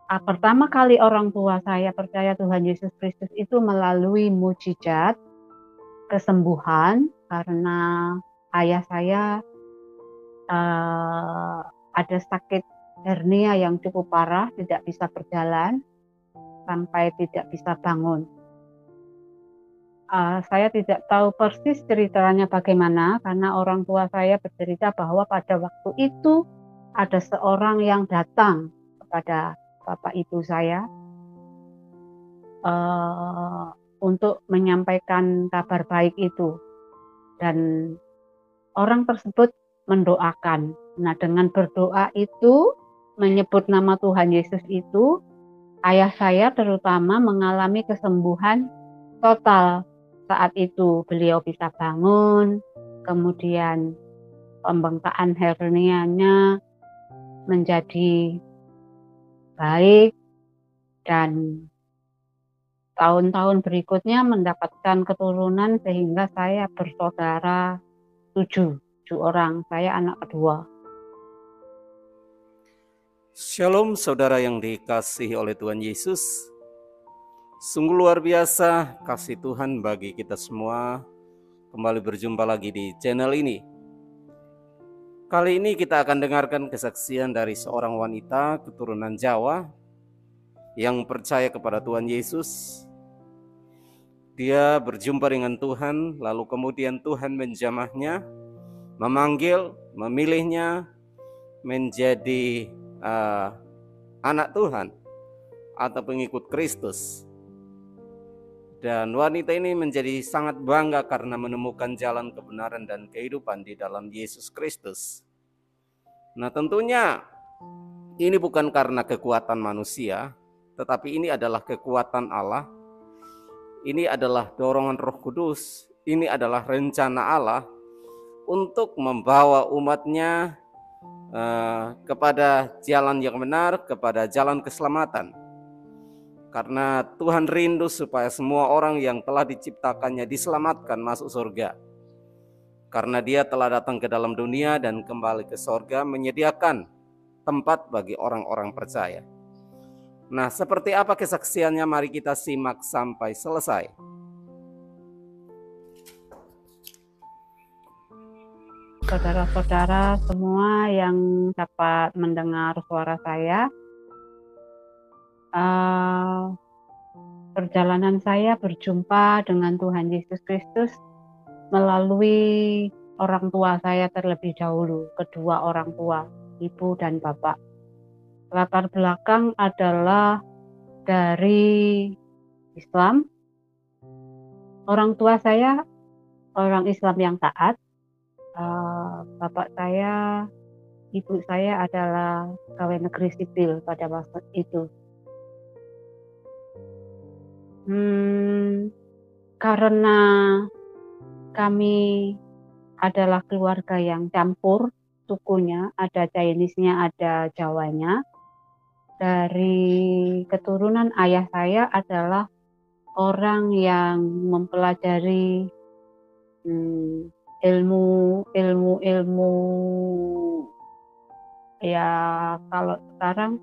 Pertama kali orang tua saya percaya Tuhan Yesus Kristus itu melalui mujizat kesembuhan karena ayah saya ada sakit hernia yang cukup parah, tidak bisa berjalan sampai tidak bisa bangun. Saya tidak tahu persis ceritanya bagaimana karena orang tua saya bercerita bahwa pada waktu itu ada seorang yang datang kepada bapak ibu saya untuk menyampaikan kabar baik itu, dan orang tersebut mendoakan. Nah, dengan berdoa itu, menyebut nama Tuhan Yesus itu, ayah saya terutama mengalami kesembuhan total. Saat itu beliau bisa bangun, kemudian pembengkakan hernianya menjadi baik, dan tahun-tahun berikutnya mendapatkan keturunan sehingga saya bersaudara 7 orang, saya anak kedua. Shalom saudara yang dikasihi oleh Tuhan Yesus. Sungguh luar biasa kasih Tuhan bagi kita semua. Kembali berjumpa lagi di channel ini. Kali ini kita akan dengarkan kesaksian dari seorang wanita keturunan Jawa yang percaya kepada Tuhan Yesus. Dia berjumpa dengan Tuhan, lalu kemudian Tuhan menjamahnya, memanggil, memilihnya menjadi anak Tuhan atau pengikut Kristus. Dan wanita ini menjadi sangat bangga karena menemukan jalan kebenaran dan kehidupan di dalam Yesus Kristus. Nah, tentunya ini bukan karena kekuatan manusia, tetapi ini adalah kekuatan Allah. Ini adalah dorongan Roh Kudus. Ini adalah rencana Allah untuk membawa umatnya kepada jalan yang benar, kepada jalan keselamatan. Karena Tuhan rindu supaya semua orang yang telah diciptakannya diselamatkan masuk surga. Karena Dia telah datang ke dalam dunia dan kembali ke surga menyediakan tempat bagi orang-orang percaya. Nah, seperti apa kesaksiannya? Mari kita simak sampai selesai. Saudara-saudara semua yang dapat mendengar suara saya, perjalanan saya berjumpa dengan Tuhan Yesus Kristus melalui orang tua saya terlebih dahulu, kedua orang tua, ibu dan bapak. Latar belakang adalah dari Islam. Orang tua saya orang Islam yang taat. Bapak saya, ibu saya adalah pegawai negeri sipil pada waktu itu. Karena kami adalah keluarga yang campur sukunya, ada Chinese-nya, ada Jawanya. Dari keturunan ayah saya adalah orang yang mempelajari ilmu ya, kalau sekarang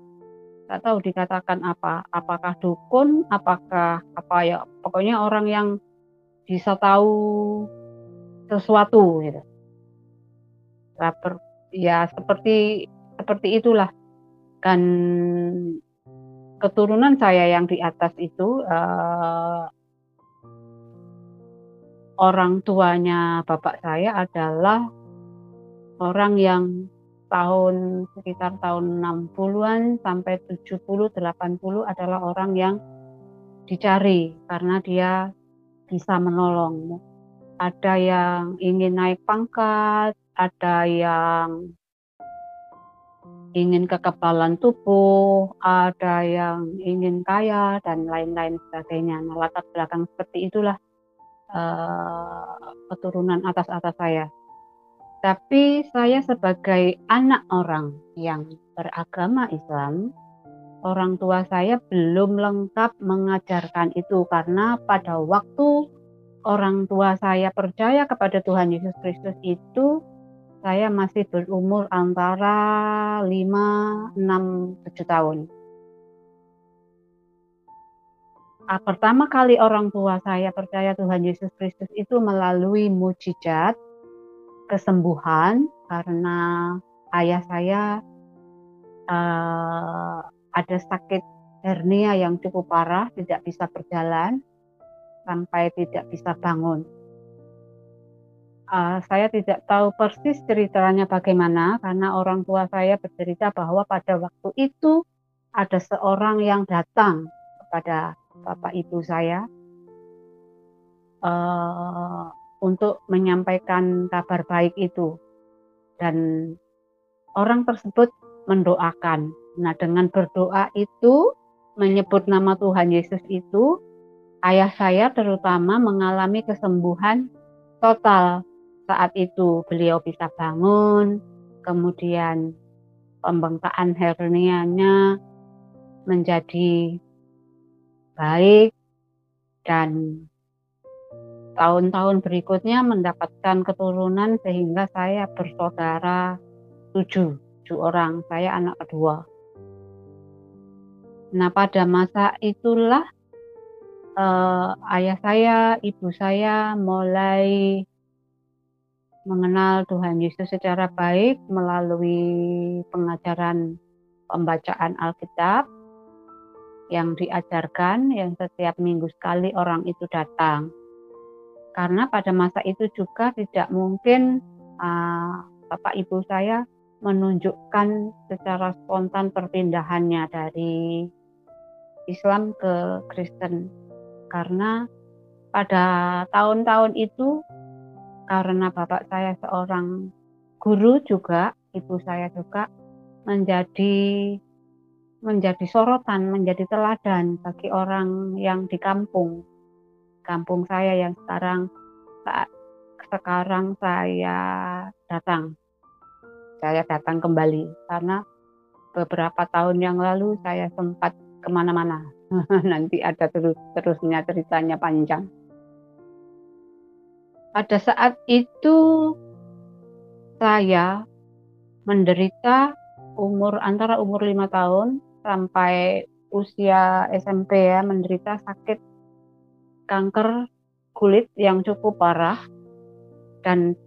nggak tahu dikatakan apakah dukun, apakah apa ya, pokoknya orang yang bisa tahu sesuatu gitu. Ya seperti itulah. Dan keturunan saya yang di atas itu orang tuanya bapak saya adalah orang yang sekitar tahun 60-an sampai 70, 80 adalah orang yang dicari karena dia bisa menolong. Ada yang ingin naik pangkat, ada yang ingin kekebalan tubuh, ada yang ingin kaya, dan lain-lain sebagainya. Nah, latar belakang seperti itulah keturunan atas saya. Tapi saya sebagai anak orang yang beragama Islam, orang tua saya belum lengkap mengajarkan itu karena pada waktu orang tua saya percaya kepada Tuhan Yesus Kristus itu, saya masih berumur antara 5, 6, 7 tahun. pertama kali orang tua saya percaya Tuhan Yesus Kristus itu melalui mujizat kesembuhan, karena ayah saya ada sakit hernia yang cukup parah, tidak bisa berjalan sampai tidak bisa bangun. Saya tidak tahu persis ceritanya bagaimana, karena orang tua saya bercerita bahwa pada waktu itu ada seorang yang datang kepada bapak ibu saya untuk menyampaikan kabar baik itu, dan orang tersebut mendoakan. Nah, dengan berdoa itu, menyebut nama Tuhan Yesus itu, ayah saya terutama mengalami kesembuhan total. Saat itu beliau bisa bangun, kemudian pembengkakan hernianya menjadi baik, dan tahun-tahun berikutnya mendapatkan keturunan sehingga saya bersaudara 7 orang, saya anak kedua. Nah, pada masa itulah ayah saya, ibu saya mulai mengenal Tuhan Yesus secara baik melalui pengajaran pembacaan Alkitab yang diajarkan, yang setiap minggu sekali orang itu datang. Karena pada masa itu juga tidak mungkin bapak ibu saya menunjukkan secara spontan perpindahannya dari Islam ke Kristen. Karena pada tahun-tahun itu, karena bapak saya seorang guru juga, ibu saya juga menjadi sorotan, menjadi teladan bagi orang yang di kampung saya yang sekarang saya datang kembali, karena beberapa tahun yang lalu saya sempat kemana-mana. Nanti ada terusnya, ceritanya panjang. Pada saat itu saya menderita antara umur 5 tahun sampai usia SMP ya, menderita sakit kanker kulit yang cukup parah, dan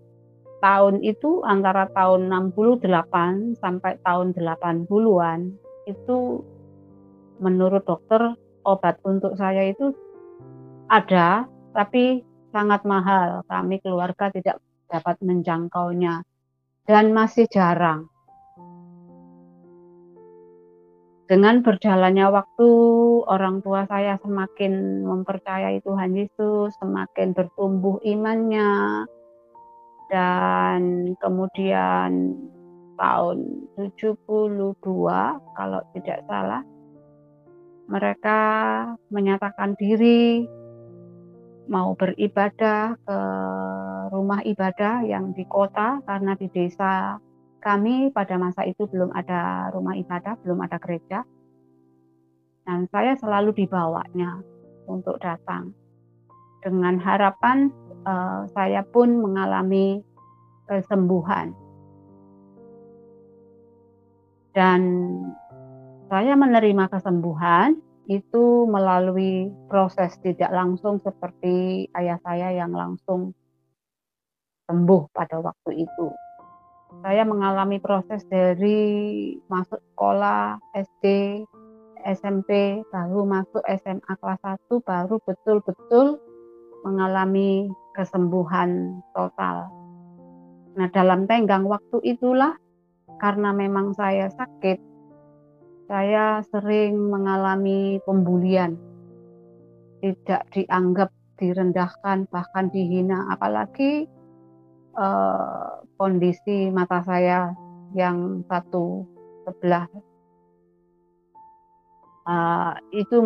tahun itu antara tahun 68 sampai tahun 80-an itu menurut dokter obat untuk saya itu ada, tapi sangat mahal. Kami keluarga tidak dapat menjangkaunya dan masih jarang. Dengan berjalannya waktu, orang tua saya semakin mempercayai Tuhan Yesus, semakin bertumbuh imannya, dan kemudian tahun 72 kalau tidak salah, mereka menyatakan diri mau beribadah ke rumah ibadah yang di kota, karena di desa kami pada masa itu belum ada rumah ibadah, belum ada gereja. Dan saya selalu dibawanya untuk datang. Dengan harapan saya pun mengalami kesembuhan. Dan saya menerima kesembuhan itu melalui proses tidak langsung seperti ayah saya yang langsung sembuh pada waktu itu. Saya mengalami proses dari masuk sekolah SD, SMP, baru masuk SMA kelas 1, baru betul-betul mengalami kesembuhan total. Nah, dalam tenggang waktu itulah, karena memang saya sakit, saya sering mengalami pembulian, tidak dianggap, direndahkan, bahkan dihina, apalagi kondisi mata saya yang satu sebelah itu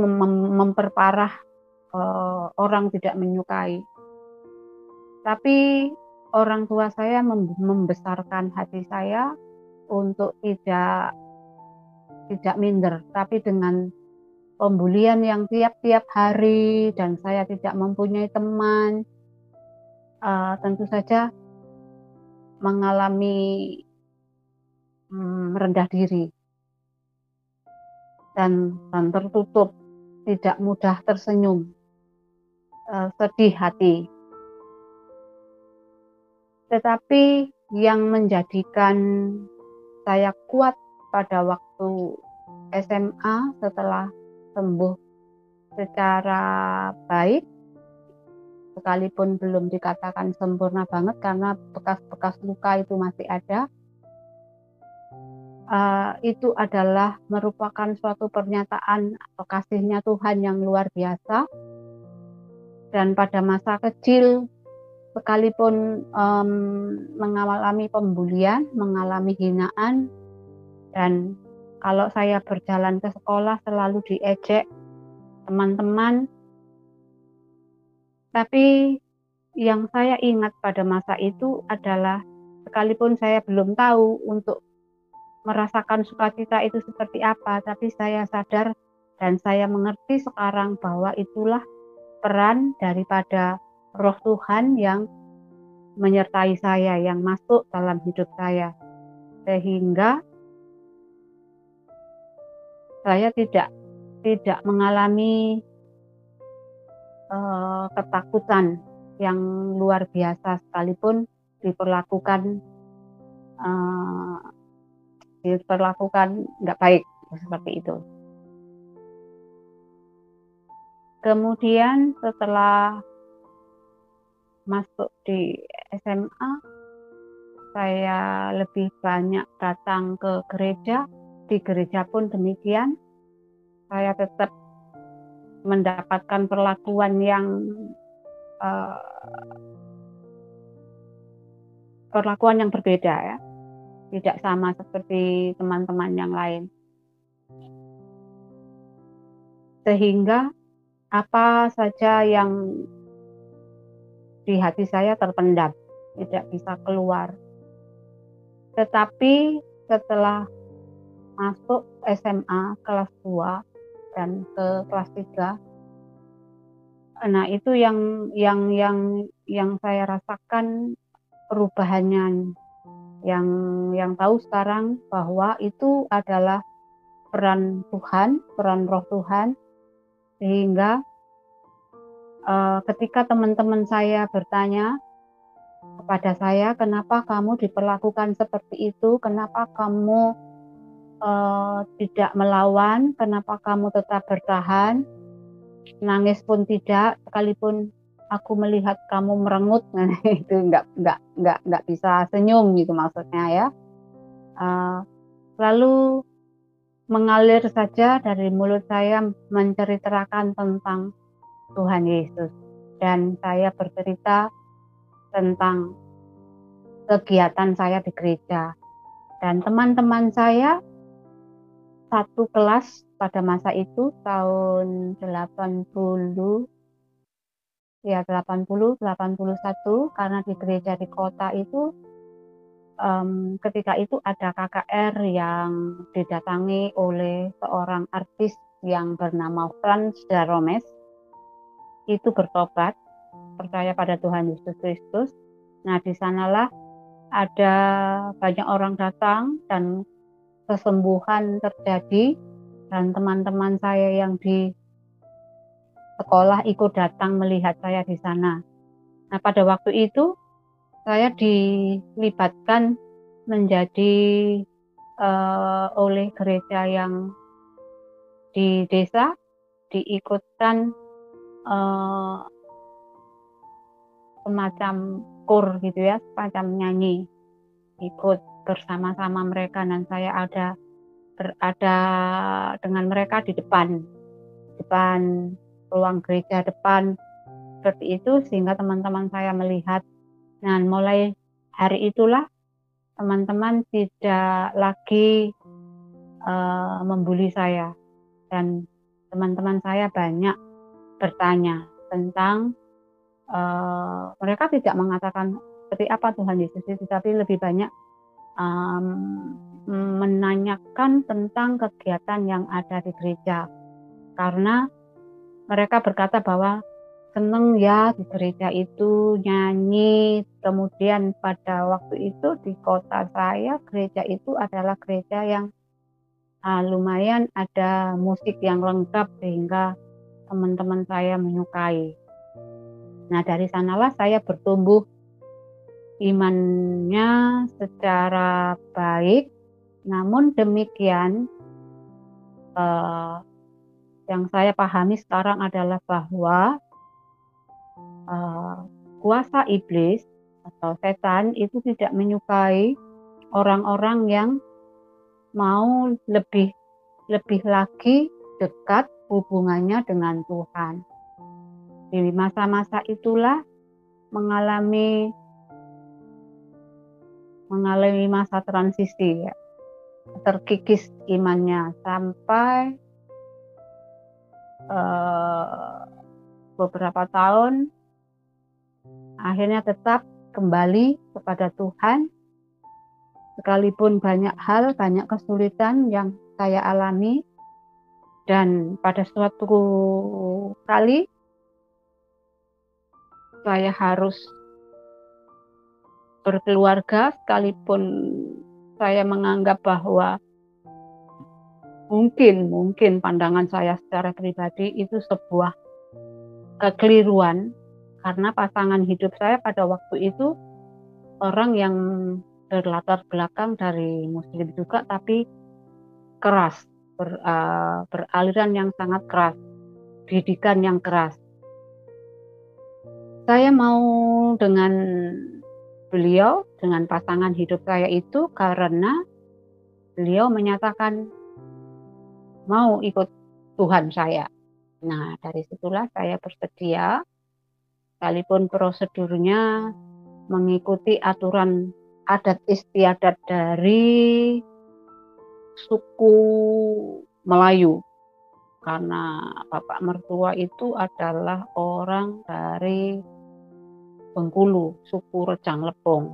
memperparah, orang tidak menyukai. Tapi orang tua saya membesarkan hati saya untuk tidak minder, tapi dengan pembulian yang tiap-tiap hari dan saya tidak mempunyai teman, tentu saja mengalami rendah diri dan tertutup. tidak mudah tersenyum, sedih hati. Tetapi yang menjadikan saya kuat pada waktu SMA setelah sembuh secara baik, sekalipun belum dikatakan sempurna banget karena bekas-bekas luka itu masih ada, itu adalah merupakan suatu pernyataan atau kasih-Nya Tuhan yang luar biasa. Dan pada masa kecil, sekalipun mengalami pembulian, mengalami hinaan, dan kalau saya berjalan ke sekolah selalu diejek teman-teman. Tapi yang saya ingat pada masa itu adalah sekalipun saya belum tahu untuk merasakan sukacita itu seperti apa, tapi saya sadar dan saya mengerti sekarang bahwa itulah peran daripada Roh Tuhan yang menyertai saya, yang masuk dalam hidup saya, sehingga saya tidak mengalami ketakutan yang luar biasa sekalipun diperlakukan nggak baik seperti itu. Kemudian setelah masuk di SMA, saya lebih banyak datang ke gereja. Di gereja pun demikian, saya tetap mendapatkan perlakuan yang berbeda ya, tidak sama seperti teman-teman yang lain. Sehingga apa saja yang di hati saya terpendam, tidak bisa keluar. Tetapi setelah masuk SMA kelas 2 dan ke kelas 3, nah itu yang saya rasakan perubahannya, yang tahu sekarang bahwa itu adalah peran Tuhan, peran Roh Tuhan, sehingga ketika teman-teman saya bertanya kepada saya, kenapa kamu diperlakukan seperti itu, kenapa kamu tidak melawan, kenapa kamu tetap bertahan, nangis pun tidak, sekalipun aku melihat kamu merengut, itu nggak bisa senyum gitu maksudnya ya. Lalu mengalir saja dari mulut saya menceritakan tentang Tuhan Yesus, dan saya bercerita tentang kegiatan saya di gereja, dan teman-teman saya satu kelas pada masa itu tahun 80 81, karena di gereja di kota itu ketika itu ada KKR yang didatangi oleh seorang artis yang bernama Franz Daromes, itu bertobat, percaya pada Tuhan Yesus Kristus. Nah, di sanalah ada banyak orang datang dan kesembuhan terjadi, dan teman-teman saya yang di sekolah ikut datang melihat saya di sana. Nah, pada waktu itu saya dilibatkan menjadi oleh gereja yang di desa, diikutkan semacam kur gitu ya, semacam nyanyi, ikut bersama-sama mereka, dan saya berada dengan mereka di depan ruang gereja depan seperti itu, sehingga teman-teman saya melihat. Nah, mulai hari itulah teman-teman tidak lagi membuli saya, dan teman-teman saya banyak bertanya tentang mereka tidak mengatakan seperti apa Tuhan Yesus itu, tapi lebih banyak menanyakan tentang kegiatan yang ada di gereja, karena mereka berkata bahwa seneng ya di gereja itu nyanyi. Kemudian pada waktu itu di kota saya, gereja itu adalah gereja yang lumayan ada musik yang lengkap, sehingga teman-teman saya menyukai. Nah, dari sanalah saya bertumbuh imannya secara baik. Namun demikian, yang saya pahami sekarang adalah bahwa kuasa iblis atau setan itu tidak menyukai orang-orang yang mau lebih lagi dekat hubungannya dengan Tuhan. Di masa-masa itulah mengalami masa transisi, ya, terkikis imannya sampai beberapa tahun akhirnya tetap kembali kepada Tuhan, sekalipun banyak hal, banyak kesulitan yang saya alami. Dan pada suatu kali saya harus berkeluarga, sekalipun saya menganggap bahwa mungkin pandangan saya secara pribadi itu sebuah kekeliruan, karena pasangan hidup saya pada waktu itu orang yang berlatar belakang dari Muslim juga, tapi keras, beraliran yang sangat keras, didikan yang keras. Saya mau dengan beliau, dengan pasangan hidup saya itu karena beliau menyatakan mau ikut Tuhan saya. Nah, dari situlah saya bersedia, sekalipun prosedurnya mengikuti aturan adat istiadat dari suku Melayu. Karena bapak mertua itu adalah orang dari Bengkulu, suku Rejang Lebong.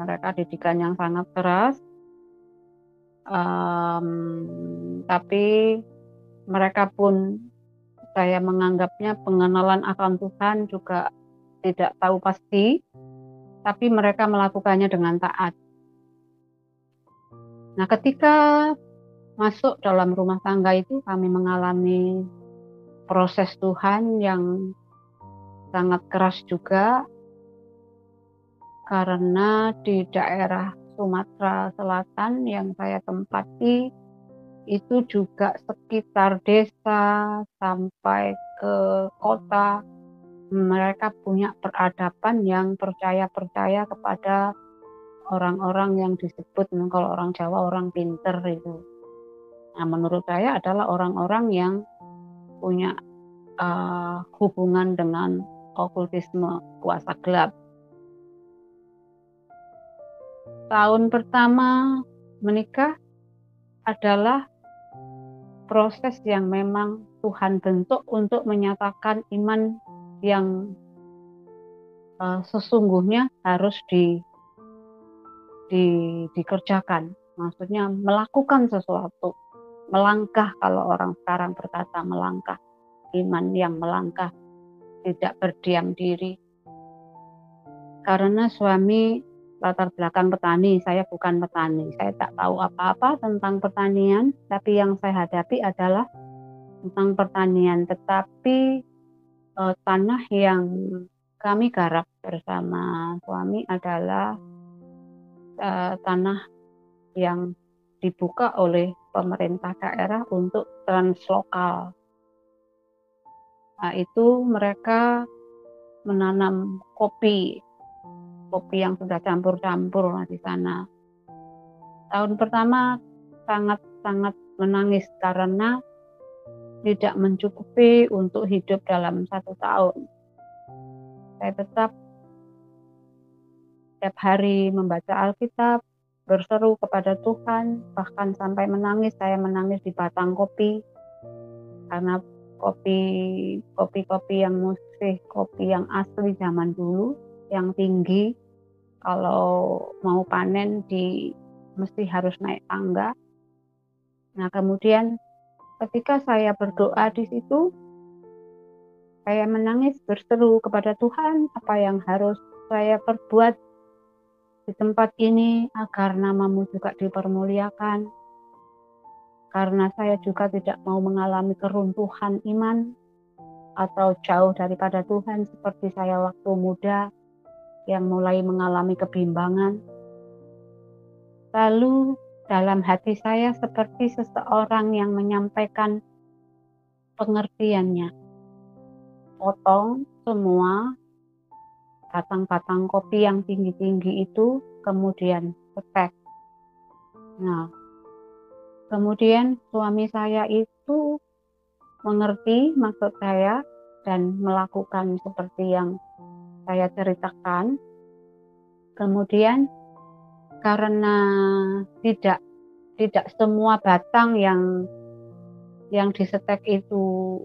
Mereka didikan yang sangat keras, tapi mereka pun, saya menganggapnya pengenalan akan Tuhan juga tidak tahu pasti, tapi mereka melakukannya dengan taat. Nah, ketika masuk dalam rumah tangga itu kami mengalami proses Tuhan yang sangat keras juga, karena di daerah Sumatera Selatan yang saya tempati itu juga sekitar desa sampai ke kota, mereka punya peradaban yang percaya kepada orang-orang yang disebut, kalau orang Jawa, orang pinter itu. Nah, menurut saya adalah orang-orang yang punya hubungan dengan okultisme, kuasa gelap. Tahun pertama menikah adalah proses yang memang Tuhan bentuk untuk menyatakan iman yang sesungguhnya harus dikerjakan. Maksudnya melakukan sesuatu, melangkah, kalau orang sekarang berkata melangkah, iman yang melangkah, tidak berdiam diri. Karena suami latar belakang petani, saya bukan petani, saya tak tahu apa-apa tentang pertanian, tapi yang saya hadapi adalah tentang pertanian. Tetapi tanah yang kami garap bersama suami adalah tanah yang dibuka oleh pemerintah daerah untuk translokal. Nah, itu mereka menanam kopi yang sudah campur-campur di sana. Tahun pertama sangat-sangat menangis karena tidak mencukupi untuk hidup dalam 1 tahun. Saya tetap setiap hari membaca Alkitab, berseru kepada Tuhan, bahkan sampai menangis. Saya menangis di batang kopi, karena kopi yang musik, kopi yang asli zaman dulu, yang tinggi, kalau mau panen mesti harus naik tangga. Nah, kemudian ketika saya berdoa di situ, saya menangis, berseru kepada Tuhan, apa yang harus saya perbuat di tempat ini agar nama-Mu juga dipermuliakan. Karena saya juga tidak mau mengalami keruntuhan iman. atau jauh daripada Tuhan seperti saya waktu muda yang mulai mengalami kebimbangan. Lalu dalam hati saya seperti seseorang yang menyampaikan pengertiannya. Potong semua batang-batang kopi yang tinggi-tinggi itu, kemudian petek. Nah, kemudian suami saya itu mengerti maksud saya dan melakukan seperti yang saya ceritakan. Kemudian karena tidak semua batang yang disetek itu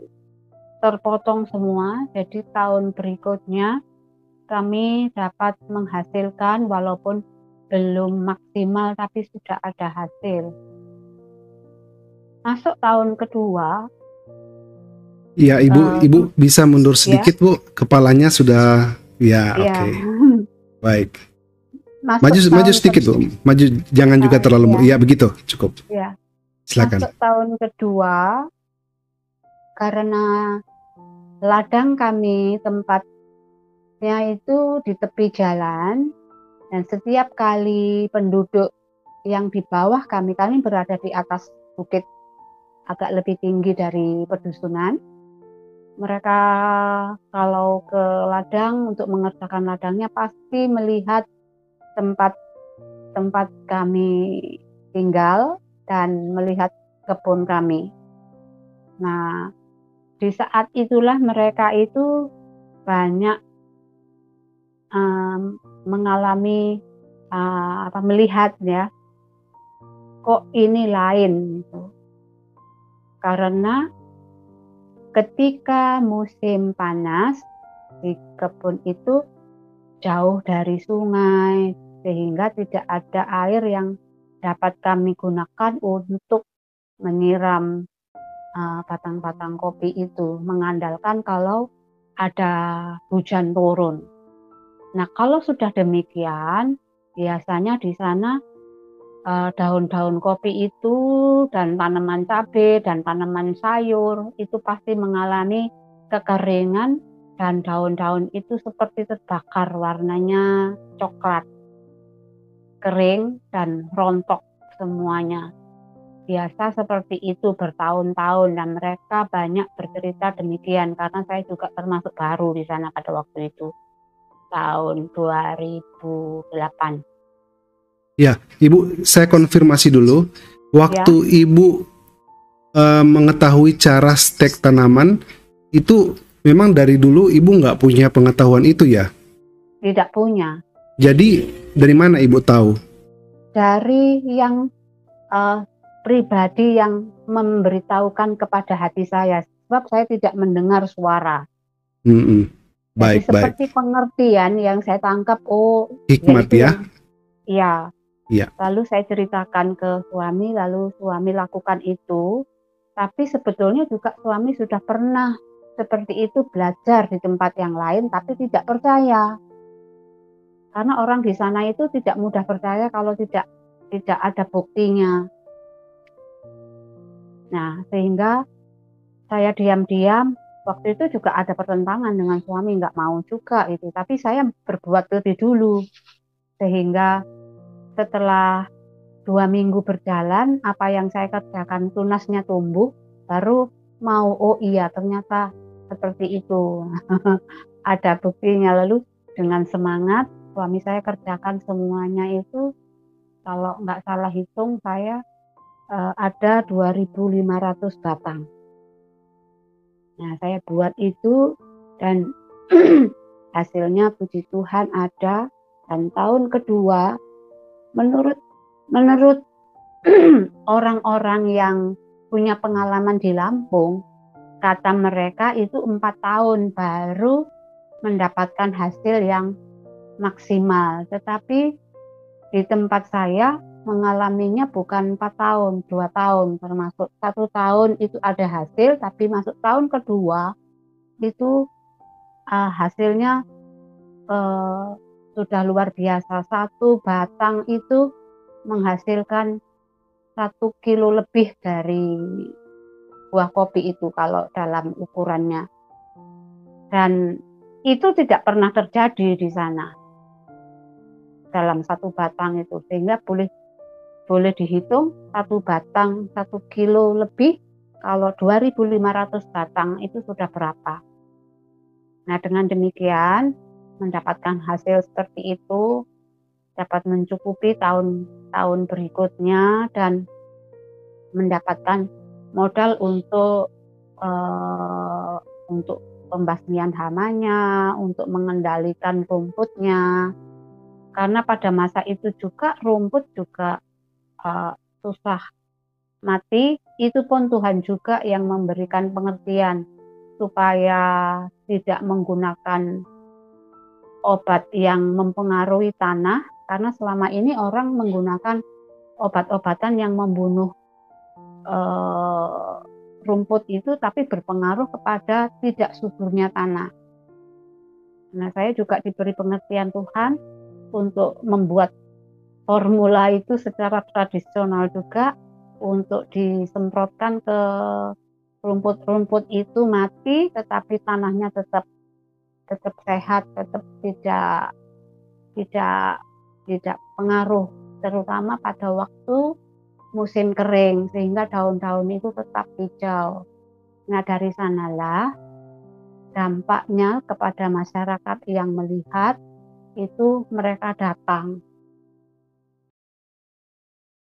terpotong semua, jadi tahun berikutnya kami dapat menghasilkan walaupun belum maksimal tapi sudah ada hasil. Masuk tahun kedua. Ya, Ibu bisa mundur sedikit, Bu. Kepalanya sudah oke. Baik. Maju sedikit, Bu. Maju, jangan juga terlalu ya begitu, cukup. Ya. Silakan. Masuk tahun kedua karena ladang kami tempatnya itu di tepi jalan dan setiap kali penduduk yang di bawah kami berada di atas bukit agak lebih tinggi dari pedusunan. Mereka kalau ke ladang untuk mengerjakan ladangnya pasti melihat tempat kami tinggal dan melihat kebun kami. Nah, di saat itulah mereka itu banyak mengalami melihat ya, kok ini lain gitu. Karena ketika musim panas di kebun itu jauh dari sungai sehingga tidak ada air yang dapat kami gunakan untuk menyiram batang-batang kopi itu, mengandalkan kalau ada hujan turun. Nah, kalau sudah demikian, biasanya di sana daun-daun kopi itu dan tanaman cabai dan tanaman sayur itu pasti mengalami kekeringan dan daun-daun itu seperti terbakar, warnanya coklat, kering dan rontok semuanya. Biasa seperti itu bertahun-tahun dan mereka banyak bercerita demikian karena saya juga termasuk baru di sana pada waktu itu, tahun 2008. Ya, Ibu, saya konfirmasi dulu. Waktu Ibu mengetahui cara stek tanaman, itu memang dari dulu Ibu nggak punya pengetahuan itu ya? Tidak punya. Jadi, dari mana Ibu tahu? Dari yang pribadi yang memberitahukan kepada hati saya, sebab saya tidak mendengar suara. Baik, jadi seperti pengertian yang saya tangkap, hikmat ya? Iya. Ya. Lalu saya ceritakan ke suami, lalu suami lakukan itu. Tapi sebetulnya juga suami sudah pernah seperti itu belajar di tempat yang lain, tapi tidak percaya. Karena orang di sana itu tidak mudah percaya kalau tidak ada buktinya. Nah, sehingga saya diam-diam, waktu itu juga ada pertentangan dengan suami, nggak mau juga itu. Tapi saya berbuat lebih dulu. Sehingga setelah 2 minggu berjalan, apa yang saya kerjakan tunasnya tumbuh, baru mau, iya ternyata seperti itu. Ada buktinya. Lalu dengan semangat, suami saya kerjakan semuanya itu, kalau nggak salah hitung saya ada 2.500 batang. Nah, saya buat itu dan hasilnya puji Tuhan ada. Dan tahun kedua, menurut orang-orang yang punya pengalaman di Lampung, kata mereka itu 4 tahun baru mendapatkan hasil yang maksimal. Tetapi di tempat saya mengalaminya bukan 4 tahun, 2 tahun, termasuk 1 tahun itu ada hasil, tapi masuk tahun kedua itu hasilnya sudah luar biasa. 1 batang itu menghasilkan 1 kilo lebih dari buah kopi itu kalau dalam ukurannya. Dan itu tidak pernah terjadi di sana dalam satu batang itu, sehingga boleh dihitung satu batang 1 kilo lebih. Kalau 2.500 batang itu sudah berapa? Nah, dengan demikian mendapatkan hasil seperti itu dapat mencukupi tahun-tahun berikutnya dan mendapatkan modal untuk pembasmian hamanya, untuk mengendalikan rumputnya. Karena pada masa itu juga rumput juga susah mati, itu pun Tuhan juga yang memberikan pengertian supaya tidak menggunakan obat yang mempengaruhi tanah, karena selama ini orang menggunakan obat-obatan yang membunuh rumput itu, tapi berpengaruh kepada tidak suburnya tanah. Nah, saya juga diberi pengertian Tuhan untuk membuat formula itu secara tradisional juga, untuk disemprotkan ke rumput-rumput itu mati, tetapi tanahnya tetap sehat, tetap tidak pengaruh, terutama pada waktu musim kering, sehingga daun-daun itu tetap hijau. Nah, dari sanalah dampaknya kepada masyarakat yang melihat itu, mereka datang.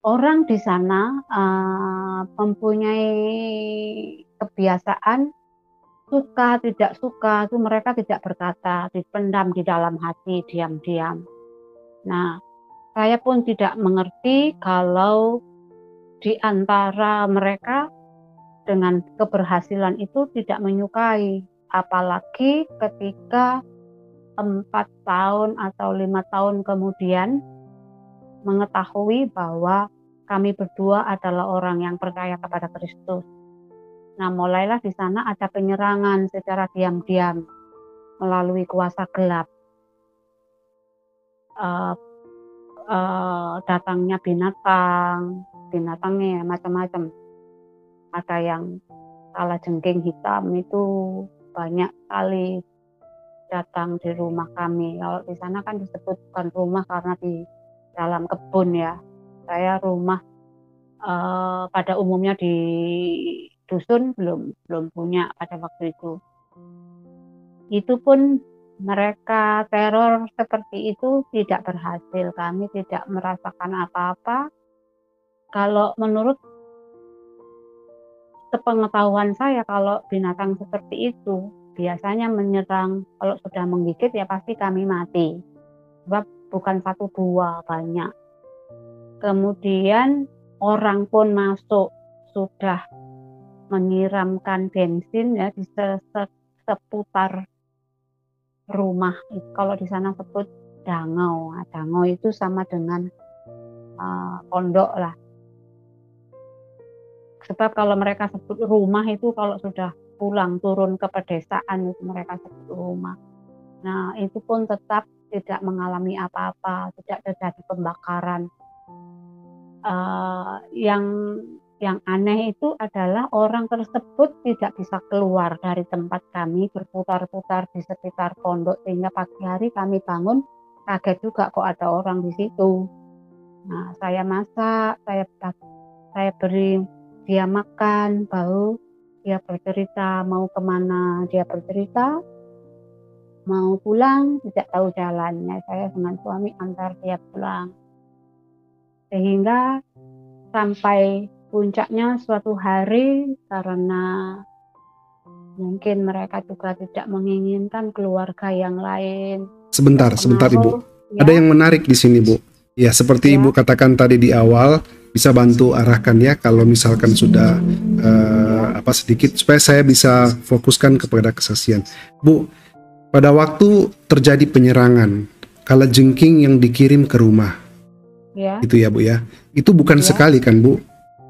Orang di sana mempunyai kebiasaan suka tidak suka itu mereka tidak berkata, dipendam di dalam hati diam-diam. Nah, saya pun tidak mengerti kalau di antara mereka dengan keberhasilan itu tidak menyukai, apalagi ketika 4 tahun atau 5 tahun kemudian mengetahui bahwa kami berdua adalah orang yang percaya kepada Kristus. Nah, mulailah di sana ada penyerangan secara diam-diam melalui kuasa gelap. Datangnya binatangnya macam-macam. Ada yang kalajengking hitam itu banyak sekali datang di rumah kami. Kalau di sana kan disebut bukan rumah karena di dalam kebun ya. Saya rumah pada umumnya di dusun belum punya pada waktu itu. Itu pun mereka teror seperti itu tidak berhasil. Kami tidak merasakan apa-apa. Kalau menurut sepengetahuan saya, kalau binatang seperti itu biasanya menyerang, kalau sudah menggigit ya pasti kami mati. Sebab bukan 1-2, banyak. Kemudian orang pun masuk sudah menyiramkan bensin ya di seputar rumah. Kalau di sana sebut dangau. Nah, dangau itu sama dengan pondok lah. Sebab kalau mereka sebut rumah itu kalau sudah pulang turun ke pedesaan itu mereka sebut rumah. Nah, itu pun tetap tidak mengalami apa-apa, tidak terjadi pembakaran. Yang aneh itu adalah orang tersebut tidak bisa keluar dari tempat kami, berputar-putar di sekitar pondok, sehingga pagi hari kami bangun kaget juga kok ada orang di situ. Nah, saya masak, saya beri dia makan, baru dia bercerita mau kemana, dia bercerita mau pulang, tidak tahu jalannya. Saya dengan suami antar dia pulang. Sehingga sampai puncaknya suatu hari, karena mungkin mereka juga tidak menginginkan keluarga yang lain. Sebentar Ibu. Ya. Ada yang menarik di sini, Bu. Ya, seperti Ibu katakan tadi di awal, bisa bantu arahkan ya kalau misalkan sudah sedikit supaya saya bisa fokuskan kepada kesaksian. Bu, pada waktu terjadi penyerangan, kalajengking yang dikirim ke rumah, itu ya Bu ya, itu bukan sekali kan Bu?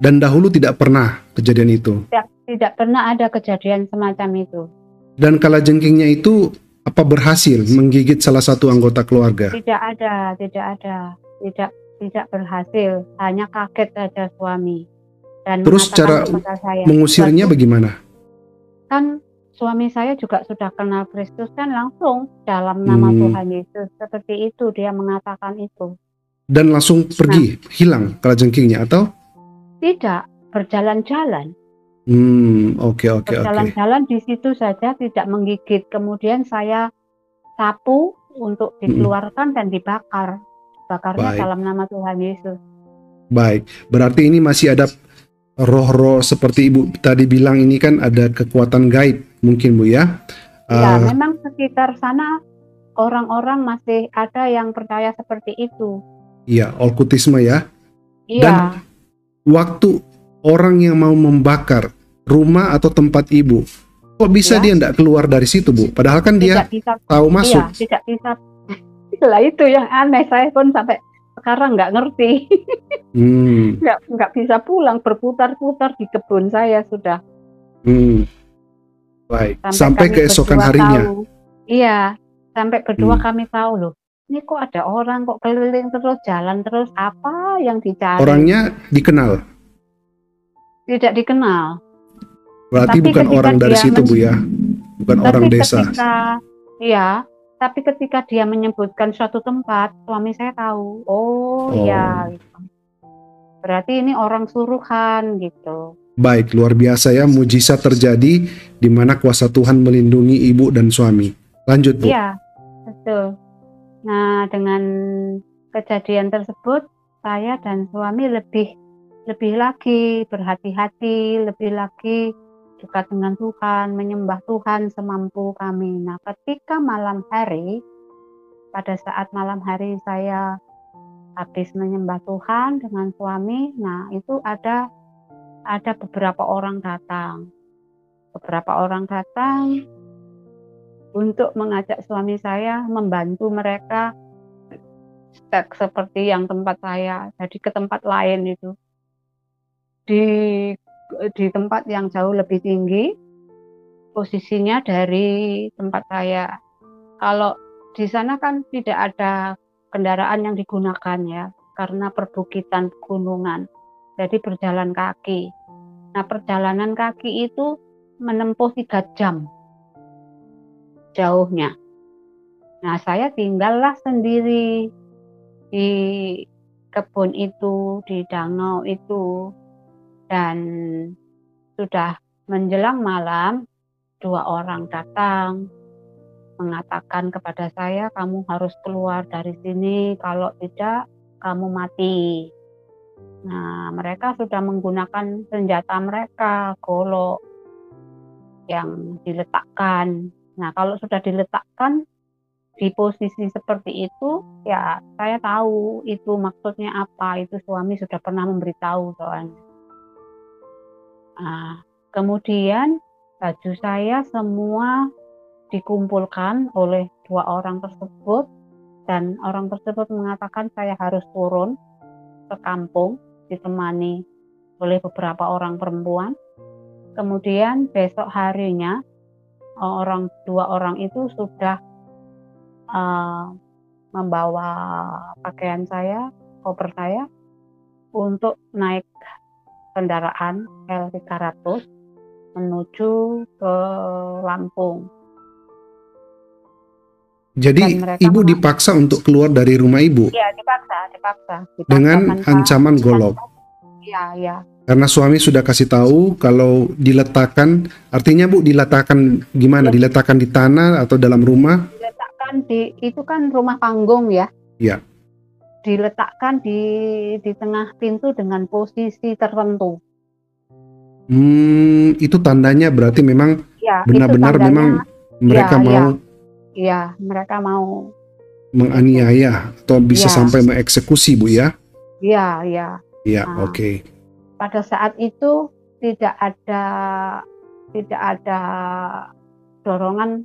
Dan dahulu tidak pernah kejadian itu. Tidak pernah ada kejadian semacam itu. Dan kalajengkingnya itu apa berhasil menggigit salah satu anggota keluarga? Tidak berhasil, hanya kaget saja suami. Dan terus cara mengusirnya bagaimana? Kan suami saya juga sudah kenal Kristus kan, langsung dalam nama Tuhan Yesus, seperti itu dia mengatakan itu. Dan langsung pergi, hilang kalajengkingnya atau? Tidak, berjalan-jalan. Oke. Berjalan-jalan di situ saja, tidak menggigit. Kemudian saya sapu untuk dikeluarkan dan dibakar. Bakarnya Baik. dalam nama Tuhan Yesus. Baik, berarti ini masih ada roh-roh seperti Ibu tadi bilang, ini kan ada kekuatan gaib mungkin, Bu ya? Ya, memang sekitar sana orang-orang masih ada yang percaya seperti itu. Iya, okkultisme ya. Iya. Dan waktu orang yang mau membakar rumah atau tempat Ibu, kok bisa dia tidak keluar dari situ, Bu? Padahal kan dia tahu masuk. Iya, tidak bisa. Lah itu yang aneh, saya pun sampai sekarang nggak ngerti. Nggak bisa pulang, berputar-putar di kebun saya sudah. Baik. Sampai keesokan harinya. Tahu. Iya, sampai berdua kami tahu loh. Ini kok ada orang kok keliling terus, jalan terus, apa yang dicari? Orangnya dikenal? Tidak dikenal. Berarti tapi bukan orang dari situ, Bu ya? Bukan orang desa. Iya. Tapi ketika dia menyebutkan suatu tempat, suami saya tahu. Oh. Ya, gitu. Berarti ini orang suruhan gitu. Baik, luar biasa ya, mujizat terjadi di mana kuasa Tuhan melindungi Ibu dan suami. Lanjut, Bu. Iya, betul. Nah, dengan kejadian tersebut, saya dan suami lebih lagi berhati-hati, lebih lagi dekat dengan Tuhan, menyembah Tuhan semampu kami. Nah, ketika malam hari, pada saat malam hari saya habis menyembah Tuhan dengan suami, nah itu ada beberapa orang datang. Beberapa orang datang untuk mengajak suami saya membantu mereka stek seperti yang tempat saya, jadi ke tempat lain itu. Di tempat yang jauh lebih tinggi posisinya dari tempat saya. Kalau di sana kan tidak ada kendaraan yang digunakan ya, karena perbukitan gunungan. Jadi berjalan kaki. Nah, perjalanan kaki itu menempuh 3 jam jauhnya. Nah, saya tinggallah sendiri di kebun itu, di danau itu. Dan sudah menjelang malam, 2 orang datang mengatakan kepada saya, kamu harus keluar dari sini, kalau tidak kamu mati. Nah, mereka sudah menggunakan senjata mereka, golok yang diletakkan. Nah, kalau sudah diletakkan di posisi seperti itu, ya saya tahu itu maksudnya apa. Itu suami sudah pernah memberitahu soalnya. Nah, kemudian baju saya semua dikumpulkan oleh 2 orang tersebut, dan orang tersebut mengatakan saya harus turun ke kampung ditemani oleh beberapa orang perempuan. Kemudian besok harinya 2 orang itu sudah membawa pakaian saya, koper saya, untuk naik kendaraan L300 menuju ke Lampung. Jadi Ibu dipaksa untuk keluar dari rumah Ibu? Iya, dipaksa. Dengan ancaman golok? Iya. Karena suami sudah kasih tahu kalau diletakkan, artinya Bu diletakkan gimana? Ya. Diletakkan di tanah atau dalam rumah? Diletakkan itu kan rumah panggung ya? Iya. Diletakkan di tengah pintu dengan posisi tertentu. Itu tandanya berarti memang ya, benar-benar memang mereka mau. Iya, mereka mau menganiaya atau bisa sampai mengeksekusi, Bu ya? Iya. Iya, oke. Pada saat itu tidak ada dorongan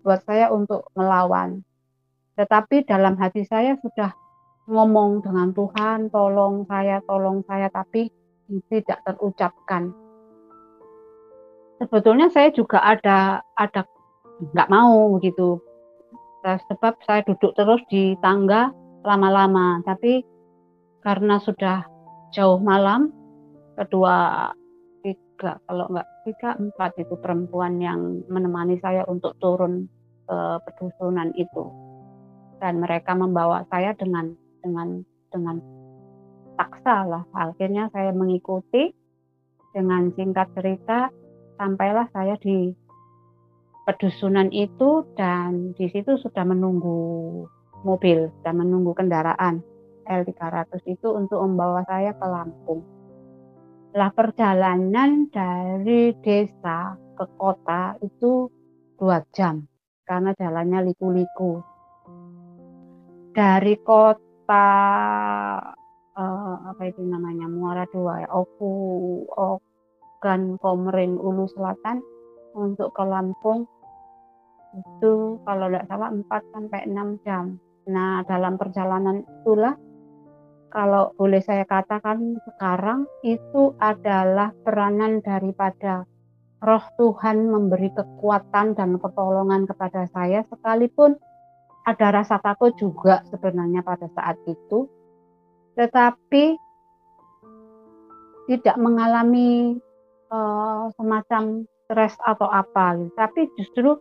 buat saya untuk melawan. Tetapi dalam hati saya sudah ngomong dengan Tuhan, tolong saya, tapi tidak terucapkan. Sebetulnya saya juga ada nggak mau gitu. Sebab saya duduk terus di tangga lama-lama, tapi karena sudah jauh malam, 3, kalau enggak 3, 4 itu perempuan yang menemani saya untuk turun ke pedusunan itu. Dan mereka membawa saya dengan paksa lah. Akhirnya saya mengikuti. Dengan singkat cerita, sampailah saya di pedusunan itu, dan di situ sudah menunggu mobil, sudah menunggu kendaraan L300 itu untuk membawa saya ke Lampung. Lah perjalanan dari desa ke kota itu 2 jam karena jalannya liku-liku. Dari kota apa itu namanya, Muara II ya, Ogan Komering Ulu Selatan untuk ke Lampung itu kalau tidak salah 4-6 jam. Nah, dalam perjalanan itulah, kalau boleh saya katakan sekarang, itu adalah peranan daripada Roh Tuhan memberi kekuatan dan pertolongan kepada saya, sekalipun ada rasa takut juga sebenarnya pada saat itu, tetapi tidak mengalami semacam stres atau apa, tapi justru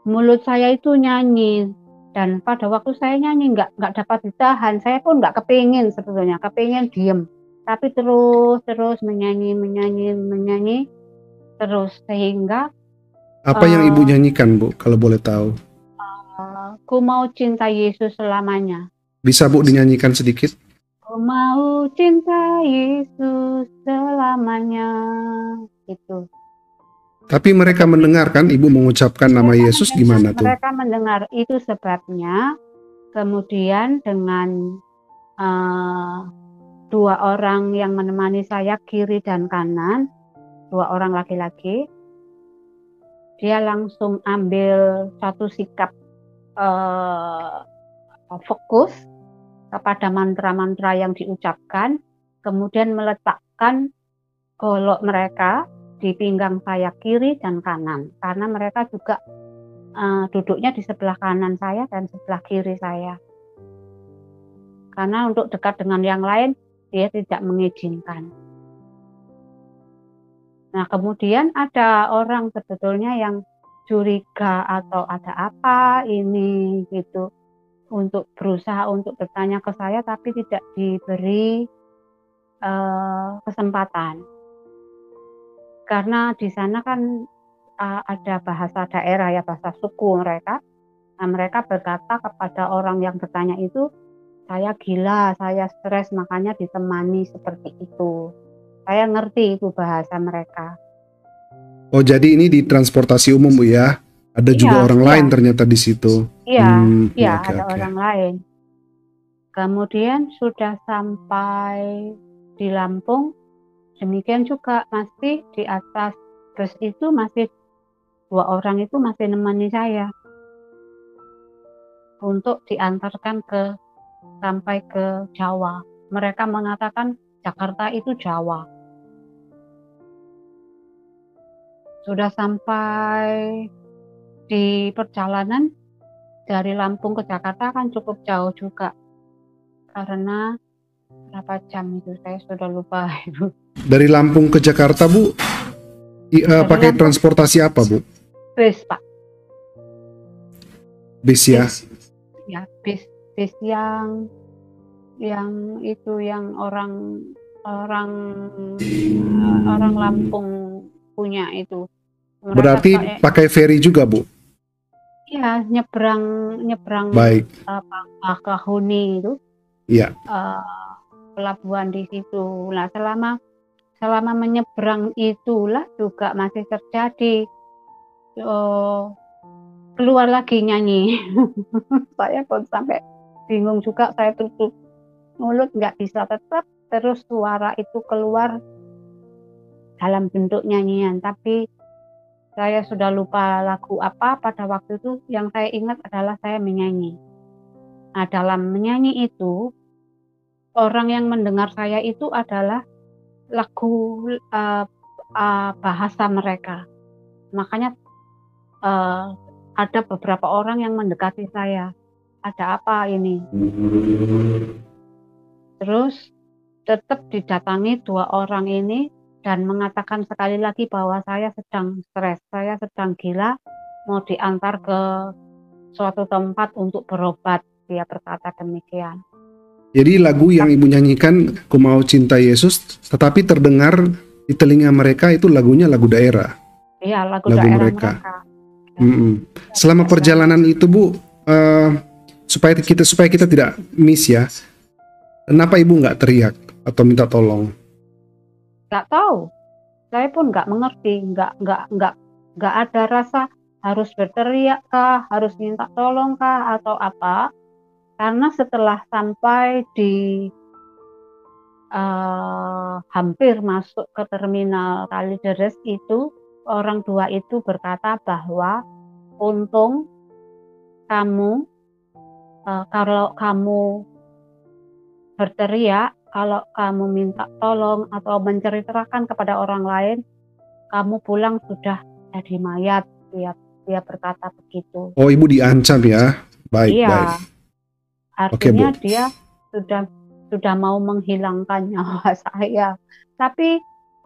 mulut saya itu nyanyi. Dan pada waktu saya nyanyi nggak dapat ditahan, saya pun nggak kepingin sebetulnya, kepingin diem, tapi terus menyanyi terus, sehingga Apa yang Ibu nyanyikan, Bu, kalau boleh tahu? ku mau cinta Yesus selamanya. Bisa Bu dinyanyikan sedikit? Ku mau cinta Yesus selamanya. Itu. Tapi mereka mendengar kan Ibu mengucapkan nama Yesus, gimana tuh? Mereka mendengar, itu sebabnya kemudian dengan 2 orang yang menemani saya kiri dan kanan, 2 orang laki-laki, dia langsung ambil satu sikap fokus kepada mantra-mantra yang diucapkan, kemudian meletakkan golok mereka di pinggang saya kiri dan kanan, karena mereka juga duduknya di sebelah kanan saya dan sebelah kiri saya. Karena untuk dekat dengan yang lain, dia tidak mengizinkan. Nah, kemudian ada orang sebetulnya yang curiga atau ada apa ini gitu, untuk berusaha untuk bertanya ke saya, tapi tidak diberi kesempatan. Karena di sana kan ada bahasa daerah ya, bahasa suku mereka. Nah, mereka berkata kepada orang yang bertanya itu, saya gila, saya stres, makanya ditemani seperti itu. Saya ngerti itu bahasa mereka. Oh, jadi ini di transportasi umum, Bu, ya? Ada juga orang lain ternyata di situ. Iya, ada orang lain. Kemudian sudah sampai di Lampung, demikian juga masih di atas bus itu masih 2 orang itu masih menemani saya untuk diantarkan sampai ke Jawa. Mereka mengatakan Jakarta itu Jawa. Sudah sampai di perjalanan dari Lampung ke Jakarta kan cukup jauh juga. Karena berapa jam itu saya sudah lupa, Ibu. Dari Lampung ke Jakarta, Bu, pakai transportasi apa, Bu? Bis, Pak. Bis ya? Ya, bis yang itu yang orang Lampung punya itu. Mereka berarti pakai ferry juga, Bu? Iya, nyebrang Baik. Bakahuni itu. Iya. Pelabuhan di situ. Nah, selama menyeberang itulah juga masih terjadi keluar lagi nyanyi. Saya pun sampai bingung juga, saya tutup mulut, nggak bisa tetap, terus suara itu keluar dalam bentuk nyanyian, tapi saya sudah lupa lagu apa pada waktu itu. Yang saya ingat adalah saya menyanyi. Nah, dalam menyanyi itu, orang yang mendengar saya itu adalah lagu bahasa mereka. Makanya ada beberapa orang yang mendekati saya. Ada apa ini? Terus tetap didatangi 2 orang ini dan mengatakan sekali lagi bahwa saya sedang stres, saya sedang gila, mau diantar ke suatu tempat untuk berobat. Dia berkata demikian. Jadi lagu yang ibu nyanyikan, Ku Mau Cinta Yesus, tetapi terdengar di telinga mereka itu lagunya lagu daerah, Iya, lagu lagu daerah mereka. mereka. Selama perjalanan itu Bu, supaya kita tidak miss ya, kenapa ibu nggak teriak atau minta tolong? Nggak tahu, saya pun nggak mengerti, nggak ada rasa harus berteriak kah, harus minta tolong kah, atau apa. Karena setelah sampai di hampir masuk ke terminal Kalideres itu, orang tua itu berkata bahwa untung kamu, kalau kamu berteriak, kalau kamu minta tolong atau menceritakan kepada orang lain, kamu pulang sudah jadi mayat. Dia berkata begitu. Oh, ibu diancam ya? Baik, Iya, baik. artinya Oke, Bu. dia sudah mau menghilangkan nyawa saya. Tapi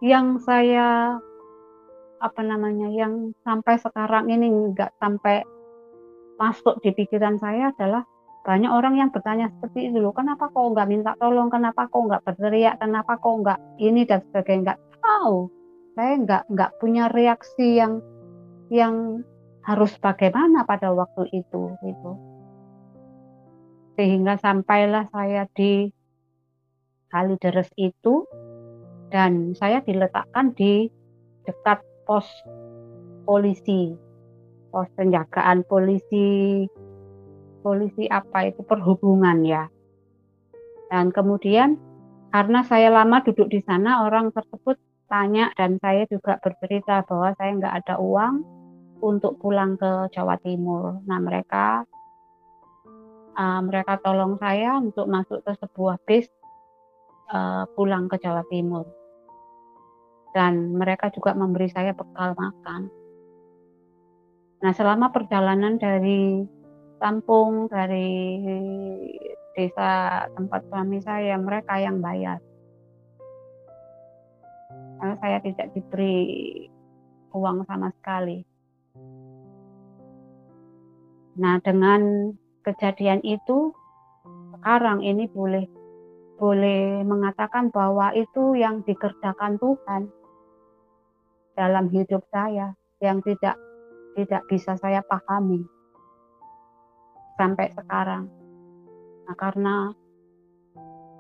yang saya yang sampai sekarang ini nggak sampai masuk di pikiran saya adalah banyak orang yang bertanya seperti itu loh, kenapa kok nggak minta tolong, kenapa kok nggak berteriak, kenapa kok nggak ini dan sebagainya. Nggak tahu, saya nggak punya reaksi yang harus bagaimana pada waktu itu gitu. Sehingga sampailah saya di Kalideres itu, dan saya diletakkan di dekat pos polisi, pos penjagaan polisi apa itu, perhubungan ya. Dan kemudian karena saya lama duduk di sana, orang tersebut tanya dan saya juga bercerita bahwa saya nggak ada uang untuk pulang ke Jawa Timur. Nah, mereka tolong saya untuk masuk ke sebuah bis pulang ke Jawa Timur. Dan mereka juga memberi saya bekal makan. Nah, selama perjalanan dari kampung, dari desa tempat suami saya, mereka yang bayar. Karena saya tidak diberi uang sama sekali. Nah, dengan kejadian itu, sekarang ini boleh mengatakan bahwa itu yang dikerjakan Tuhan dalam hidup saya, yang tidak bisa saya pahami sampai sekarang. Nah,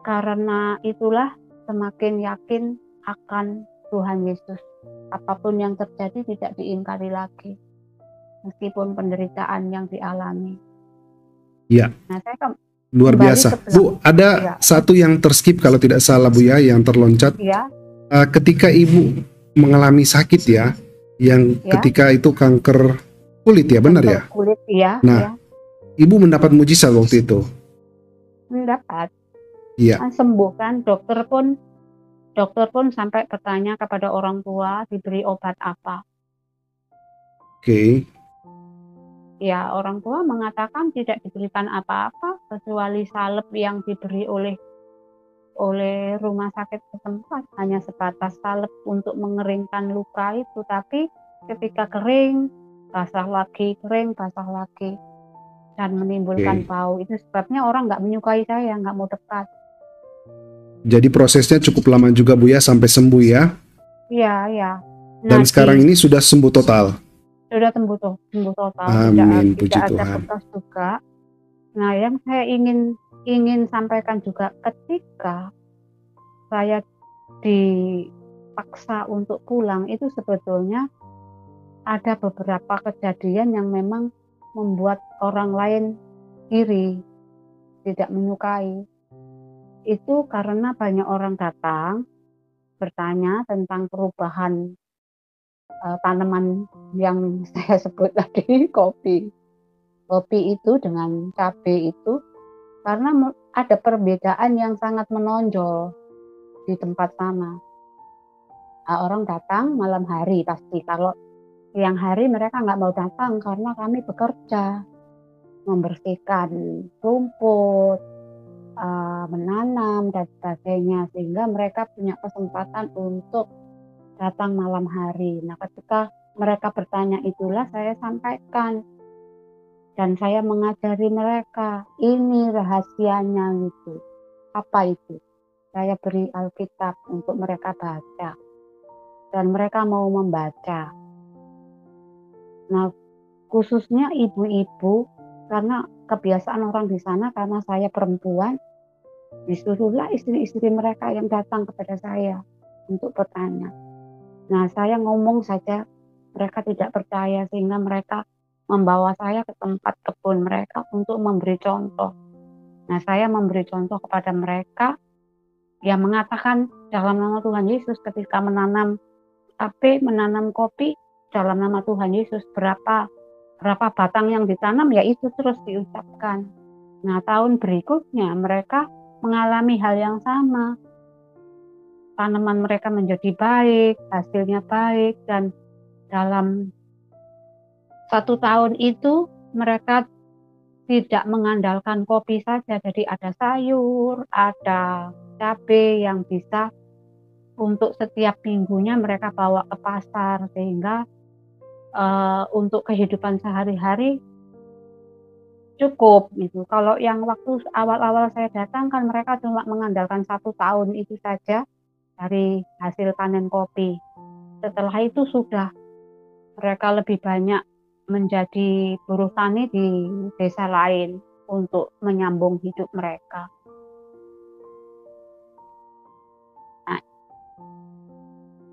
karena itulah semakin yakin akan Tuhan Yesus. Apapun yang terjadi tidak diingkari lagi, meskipun penderitaan yang dialami. Ya. Nah, saya luar biasa. Bu, ada satu yang terskip kalau tidak salah Bu ya, yang terloncat. Ya. Ketika ibu mengalami sakit ya, yang ketika itu kanker kulit ya, benar ya? Kulit, ya. Nah, ibu mendapat mujizat waktu itu. Mendapat. Iya. Sembuh kan, dokter pun sampai bertanya kepada orang tua diberi obat apa. Oke. Ya, orang tua mengatakan tidak diberikan apa-apa kecuali salep yang diberi oleh rumah sakit setempat, hanya sebatas salep untuk mengeringkan luka itu, tapi ketika kering, basah lagi, kering, basah lagi, dan menimbulkan bau. Itu sebabnya orang nggak menyukai saya, nggak mau dekat. Jadi prosesnya cukup lama juga Bu ya, sampai sembuh ya? Iya, iya. Dan sekarang ini sudah sembuh total? Sudah sembuh total. Amin, puji tidak Tuhan. ada bekas juga. Nah, yang saya ingin sampaikan juga, ketika saya dipaksa untuk pulang, itu sebetulnya ada beberapa kejadian yang memang membuat orang lain iri, tidak menyukai. Itu karena banyak orang datang bertanya tentang perubahan tanaman yang saya sebut tadi, kopi itu dengan cabai itu, karena ada perbedaan yang sangat menonjol di tempat sana. Orang datang malam hari pasti, kalau siang hari mereka nggak mau datang karena kami bekerja membersihkan rumput, menanam dan sebagainya, sehingga mereka punya kesempatan untuk datang malam hari. Nah, ketika mereka bertanya itulah saya sampaikan dan saya mengajari mereka, ini rahasianya gitu. Apa itu? Saya beri Alkitab untuk mereka baca dan mereka mau membaca. Nah, khususnya ibu-ibu, karena kebiasaan orang di sana, karena saya perempuan, disuruhlah istri-istri mereka yang datang kepada saya untuk bertanya. Nah, saya ngomong saja, mereka tidak percaya, sehingga mereka membawa saya ke tempat kebun mereka untuk memberi contoh. Nah, saya memberi contoh kepada mereka yang mengatakan dalam nama Tuhan Yesus ketika menanam cabai, menanam kopi, dalam nama Tuhan Yesus, berapa batang yang ditanam, ya itu terus diucapkan. Nah, tahun berikutnya mereka mengalami hal yang sama. Tanaman mereka menjadi baik, hasilnya baik, dan dalam 1 tahun itu mereka tidak mengandalkan kopi saja, jadi ada sayur, ada cabai yang bisa untuk setiap minggunya mereka bawa ke pasar, sehingga untuk kehidupan sehari-hari cukup gitu. Kalau yang waktu awal-awal saya datang kan mereka cuma mengandalkan 1 tahun itu saja dari hasil panen kopi. Setelah itu sudah mereka lebih banyak menjadi buruh tani di desa lain untuk menyambung hidup mereka. Nah,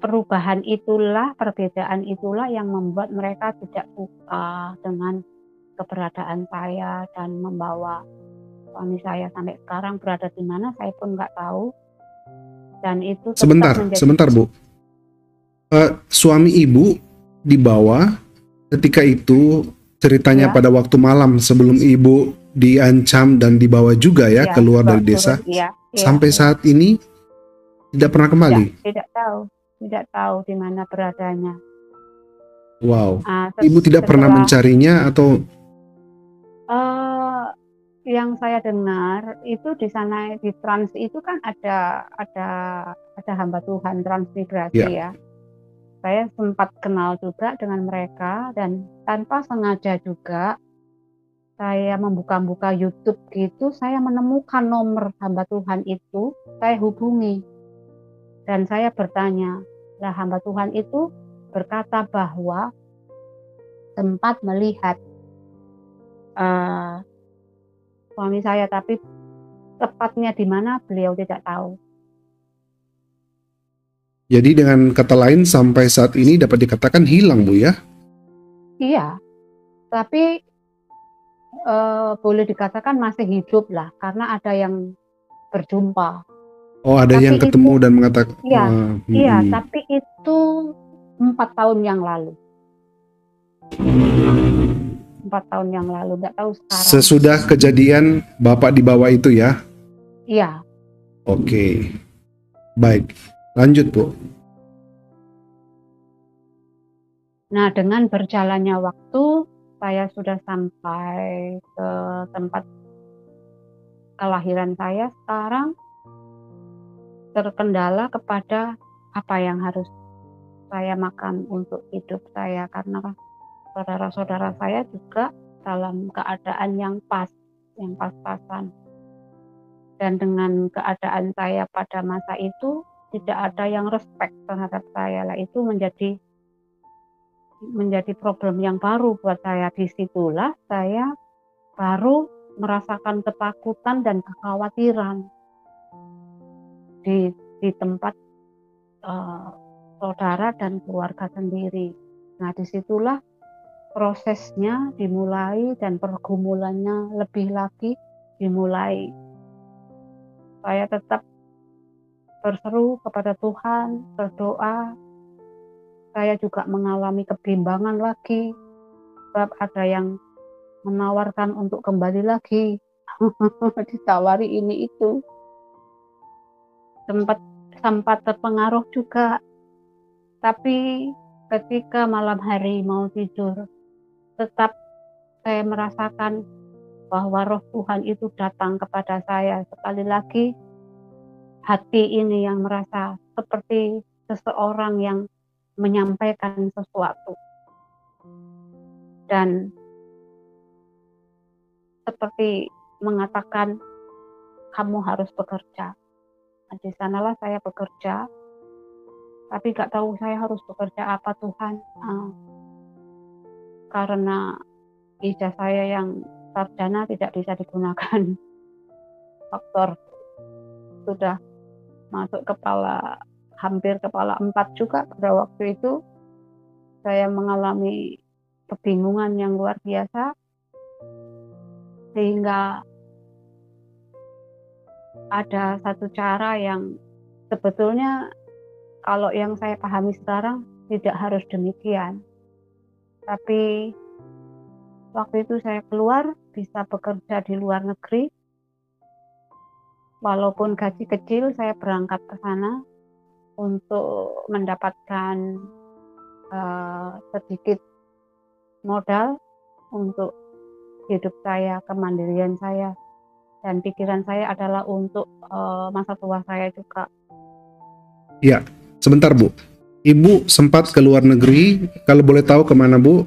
perubahan itulah, perbedaan itulah yang membuat mereka tidak suka dengan keberadaan saya dan membawa suami saya sampai sekarang berada di mana saya pun nggak tahu. Dan itu tetap Sebentar Bu. Suami ibu dibawa ketika itu ceritanya ya, pada waktu malam sebelum ibu diancam dan dibawa juga ya ya, keluar dari desa. Sampai saat ini tidak pernah kembali. Tidak tahu di mana beradanya. Wow. Ibu tidak pernah mencarinya atau? Yang saya dengar itu di sana di Trans itu kan ada hamba Tuhan transmigrasi ya. Saya sempat kenal juga dengan mereka dan tanpa sengaja juga saya membuka-buka YouTube gitu, saya menemukan nomor hamba Tuhan itu, saya hubungi dan saya bertanya, lah hamba Tuhan itu berkata bahwa sempat melihat suami saya, tapi tepatnya di mana beliau tidak tahu. Jadi dengan kata lain sampai saat ini dapat dikatakan hilang Bu ya? Iya, tapi boleh dikatakan masih hidup lah, karena ada yang berjumpa. Oh, ada tapi yang ketemu itu, dan mengatakan. Iya, tapi itu 4 tahun yang lalu. 4 tahun yang lalu, nggak tahu sekarang. Sesudah kejadian Bapak dibawa itu ya? Iya. Oke, baik. Lanjut Bu. Nah, dengan berjalannya waktu, saya sudah sampai ke tempat kelahiran saya. Sekarang terkendala kepada apa yang harus saya makan untuk hidup saya, karena saudara-saudara saya juga dalam keadaan yang pas-pasan. Dan dengan keadaan saya pada masa itu tidak ada yang respect terhadap saya lah, itu menjadi problem yang baru buat saya. Disitulah saya baru merasakan ketakutan dan kekhawatiran di tempat saudara dan keluarga sendiri. Nah, disitulah prosesnya dimulai dan pergumulannya lebih lagi dimulai. Saya tetap berseru kepada Tuhan, berdoa. Saya juga mengalami kebimbangan lagi, sebab ada yang menawarkan untuk kembali lagi. Ditawari ini itu. Sempat terpengaruh juga. Tapi ketika malam hari mau tidur, tetap saya merasakan bahwa roh Tuhan itu datang kepada saya. Sekali lagi, hati ini yang merasa seperti seseorang yang menyampaikan sesuatu. Dan seperti mengatakan, kamu harus bekerja. Nah, di sanalah saya bekerja, tapi gak tahu saya harus bekerja apa Tuhan. Karena ijazah saya yang sarjana tidak bisa digunakan. Faktor sudah masuk hampir kepala 4 juga pada waktu itu. Saya mengalami kebingungan yang luar biasa, sehingga ada satu cara yang sebetulnya kalau yang saya pahami sekarang tidak harus demikian. Tapi waktu itu saya keluar, bisa bekerja di luar negeri. Walaupun gaji kecil, saya berangkat ke sana untuk mendapatkan sedikit modal untuk hidup saya, kemandirian saya, dan pikiran saya adalah untuk masa tua saya juga. Ya, sebentar Bu. Ibu sempat ke luar negeri, kalau boleh tahu kemana Bu?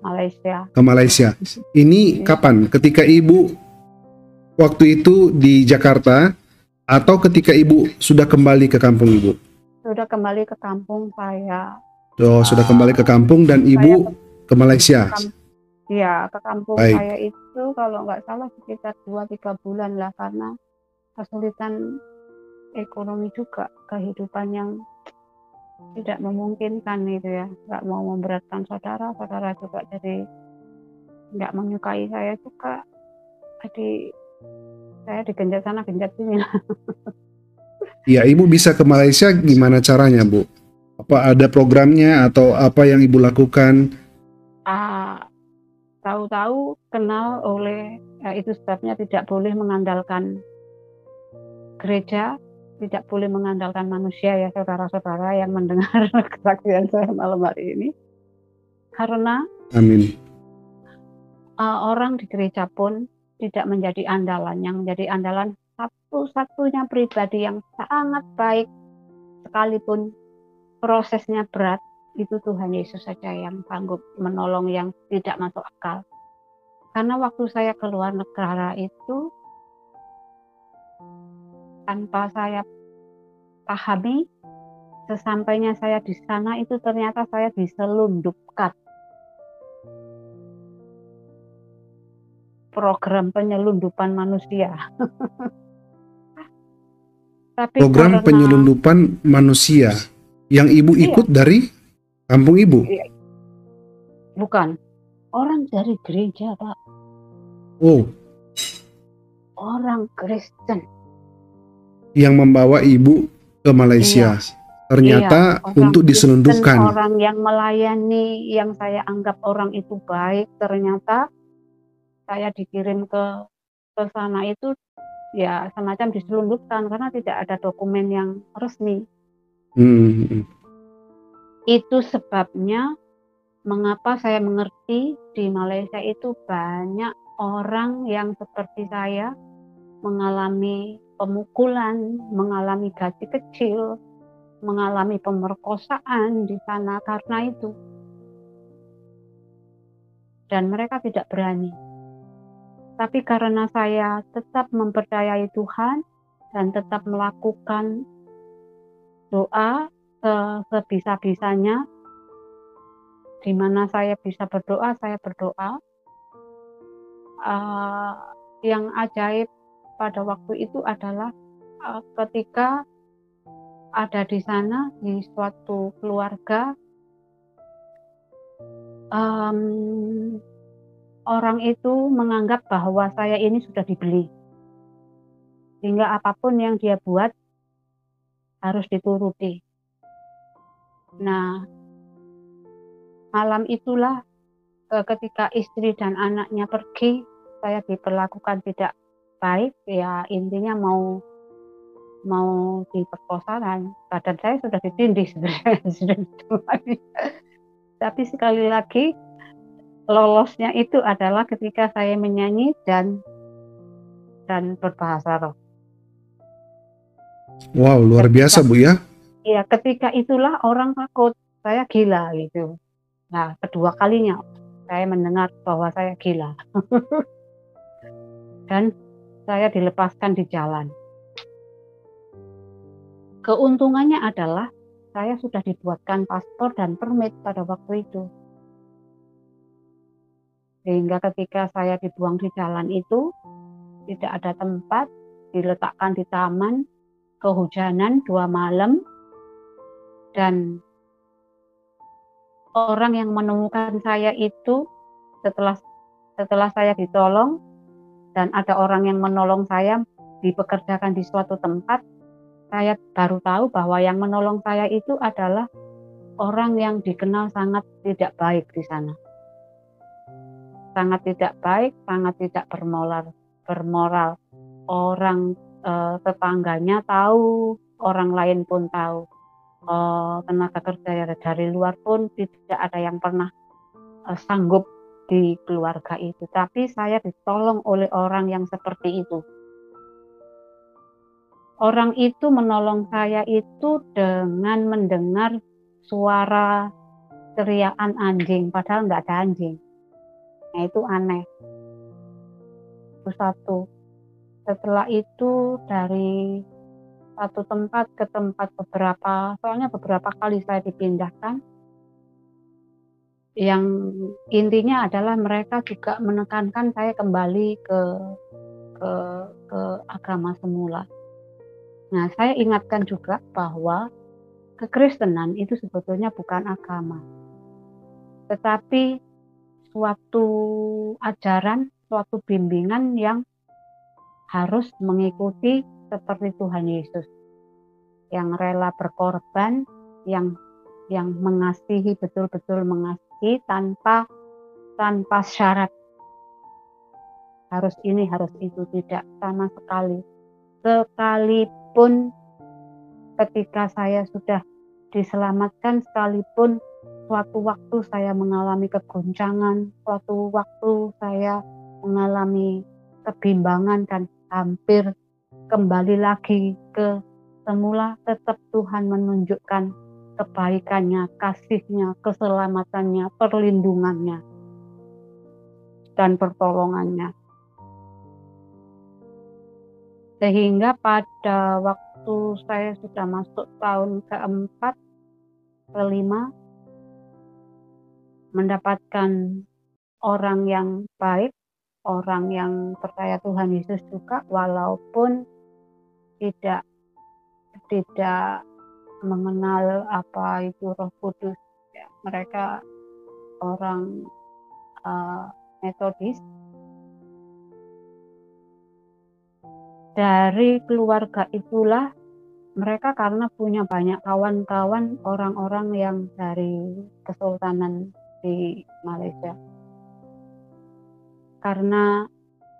Malaysia. Ke Malaysia. Ini kapan? Ketika Ibu waktu itu di Jakarta atau ketika Ibu sudah kembali ke kampung Ibu? Sudah kembali ke kampung saya. Oh, sudah kembali ke kampung dan Ibu ke Malaysia? Iya, ke kampung Baik. saya itu kalau nggak salah sekitar 2-3 bulan lah, karena kesulitan ekonomi juga, kehidupan yang tidak memungkinkan itu ya. Nggak mau memberatkan saudara juga jadi nggak menyukai saya juga. Jadi saya digenjat sana, genjat sini. Ya, Ibu bisa ke Malaysia gimana caranya Bu? Apa ada programnya atau apa yang Ibu lakukan? Tahu-tahu kenal oleh, itu sebabnya tidak boleh mengandalkan gereja, tidak boleh mengandalkan manusia ya saudara-saudara yang mendengar kesaksian saya malam hari ini. Karena Amin. Orang di gereja pun tidak menjadi andalan. Yang menjadi andalan satu-satunya pribadi yang sangat baik, sekalipun prosesnya berat, itu Tuhan Yesus saja yang sanggup menolong yang tidak masuk akal. Karena waktu saya keluar negara itu, tanpa saya pahami, sesampainya saya di sana itu ternyata saya diselundupkan. Program penyelundupan manusia. Tapi program penyelundupan manusia yang Ibu ikut dari kampung Ibu? Bukan. Orang dari gereja, Pak. Oh. Orang Kristen. Yang membawa Ibu ke Malaysia. Ternyata untuk diselundupkan. Orang yang melayani, yang saya anggap orang itu baik, ternyata saya dikirim ke sana itu ya semacam diselundupkan karena tidak ada dokumen yang resmi. Itu sebabnya mengapa saya mengerti di Malaysia itu banyak orang yang seperti saya mengalami pemukulan, mengalami gaji kecil, mengalami pemerkosaan di sana karena itu. Dan mereka tidak berani. Tapi karena saya tetap mempercayai Tuhan dan tetap melakukan doa sebisa-bisanya, di mana saya bisa berdoa, saya berdoa. Yang ajaib pada waktu itu adalah ketika ada di sana di suatu keluarga, orang itu menganggap bahwa saya ini sudah dibeli. Sehingga apapun yang dia buat harus dituruti. Nah, malam itulah ketika istri dan anaknya pergi, saya diperlakukan tidak baik. Ya intinya mau diperkosa dan badan saya sudah ditindih sebenarnya. Tapi sekali lagi lolosnya itu adalah ketika saya menyanyi dan berbahasa roh. Wow, luar biasa Bu ya. ya ketika itulah orang takut saya gila gitu. Nah, kedua kalinya saya mendengar bahwa saya gila dan saya dilepaskan di jalan. Keuntungannya adalah saya sudah dibuatkan paspor dan permit pada waktu itu. Sehingga ketika saya dibuang di jalan itu, tidak ada tempat, diletakkan di taman, kehujanan 2 malam, dan orang yang menemukan saya itu setelah saya ditolong, dan ada orang yang menolong saya, dipekerjakan di suatu tempat, saya baru tahu bahwa yang menolong saya itu adalah orang yang dikenal sangat tidak baik di sana. Sangat tidak baik, sangat tidak bermoral. Orang tetangganya tahu, orang lain pun tahu. Tenaga kerja dari luar pun tidak ada yang pernah sanggup di keluarga itu. Tapi saya ditolong oleh orang yang seperti itu. Orang itu menolong saya itu dengan mendengar suara teriakan anjing, padahal nggak ada anjing. Nah, itu aneh. Itu satu. Setelah itu dari satu tempat ke tempat soalnya beberapa kali saya dipindahkan. Yang intinya adalah mereka juga menekankan saya kembali ke agama semula. Nah, saya ingatkan juga bahwa kekristenan itu sebetulnya bukan agama, tetapi suatu ajaran, suatu bimbingan yang harus mengikuti seperti Tuhan Yesus, yang rela berkorban, yang mengasihi, betul-betul mengasihi tanpa syarat. Harus ini, harus itu, tidak sama sekali. Sekalipun ketika saya sudah diselamatkan, sekalipun suatu waktu saya mengalami kegoncangan, suatu waktu saya mengalami kebimbangan dan hampir kembali lagi ke semula, tetap Tuhan menunjukkan kebaikannya, kasihnya, keselamatannya, perlindungannya, dan pertolongannya. Sehingga pada waktu saya sudah masuk tahun keempat, kelima, mendapatkan orang yang baik, orang yang percaya Tuhan Yesus juga, walaupun tidak mengenal apa itu Roh Kudus. Ya, mereka orang Metodis. Dari keluarga itulah mereka, karena punya banyak kawan-kawan orang-orang yang dari Kesultanan di Malaysia. Karena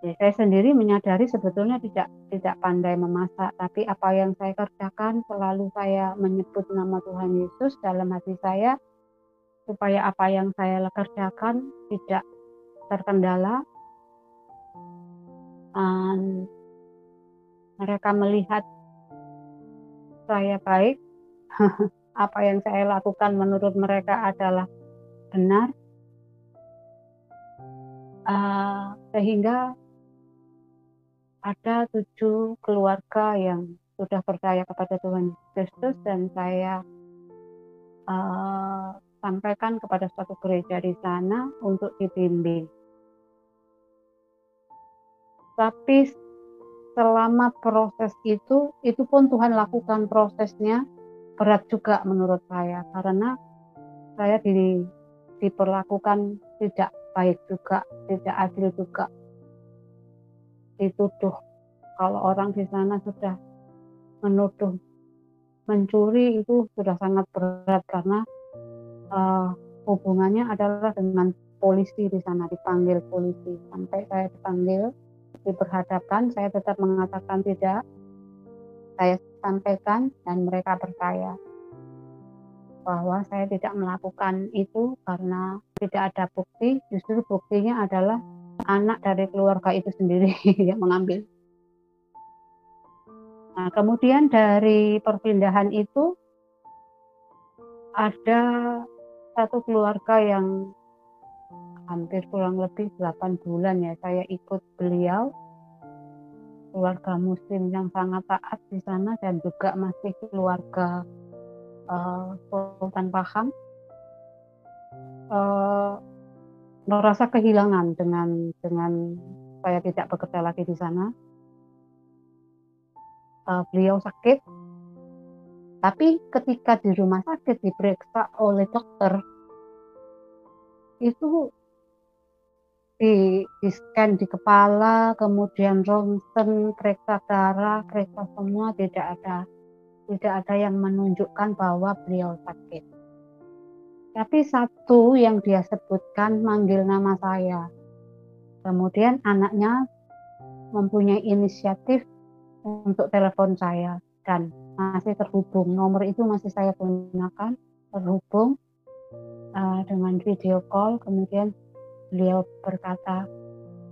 saya sendiri menyadari sebetulnya tidak pandai memasak, tapi apa yang saya kerjakan selalu saya menyebut nama Tuhan Yesus dalam hati saya, supaya apa yang saya kerjakan tidak terkendala. Mereka melihat saya baik, apa yang saya lakukan menurut mereka adalah benar, sehingga ada 7 keluarga yang sudah percaya kepada Tuhan Kristus, dan saya sampaikan kepada suatu gereja di sana untuk dibimbing. Tapi selama proses itu pun Tuhan lakukan prosesnya berat juga menurut saya, karena saya diperlakukan tidak baik juga, tidak adil juga. Dituduh, kalau orang di sana sudah menuduh mencuri itu sudah sangat berat, karena hubungannya adalah dengan polisi di sana, dipanggil polisi. Sampai saya dipanggil, diperhadapkan, saya tetap mengatakan tidak. Saya sampaikan dan mereka percaya bahwa saya tidak melakukan itu karena tidak ada bukti. Justru buktinya adalah anak dari keluarga itu sendiri yang mengambil. Nah, kemudian dari perpindahan itu ada satu keluarga yang hampir kurang lebih 8 bulan ya saya ikut beliau, keluarga muslim yang sangat taat di sana dan juga masih keluarga Sultan Pahang, merasa kehilangan dengan saya tidak bekerja lagi di sana. Beliau sakit, tapi ketika di rumah sakit diperiksa oleh dokter itu di scan di kepala, kemudian ronsen, periksa darah, periksa semua, tidak ada yang menunjukkan bahwa beliau sakit. Tapi satu yang dia sebutkan manggil nama saya. Kemudian anaknya mempunyai inisiatif untuk telepon saya dan masih terhubung. Nomor itu masih saya gunakan, terhubung dengan video call. Kemudian beliau berkata,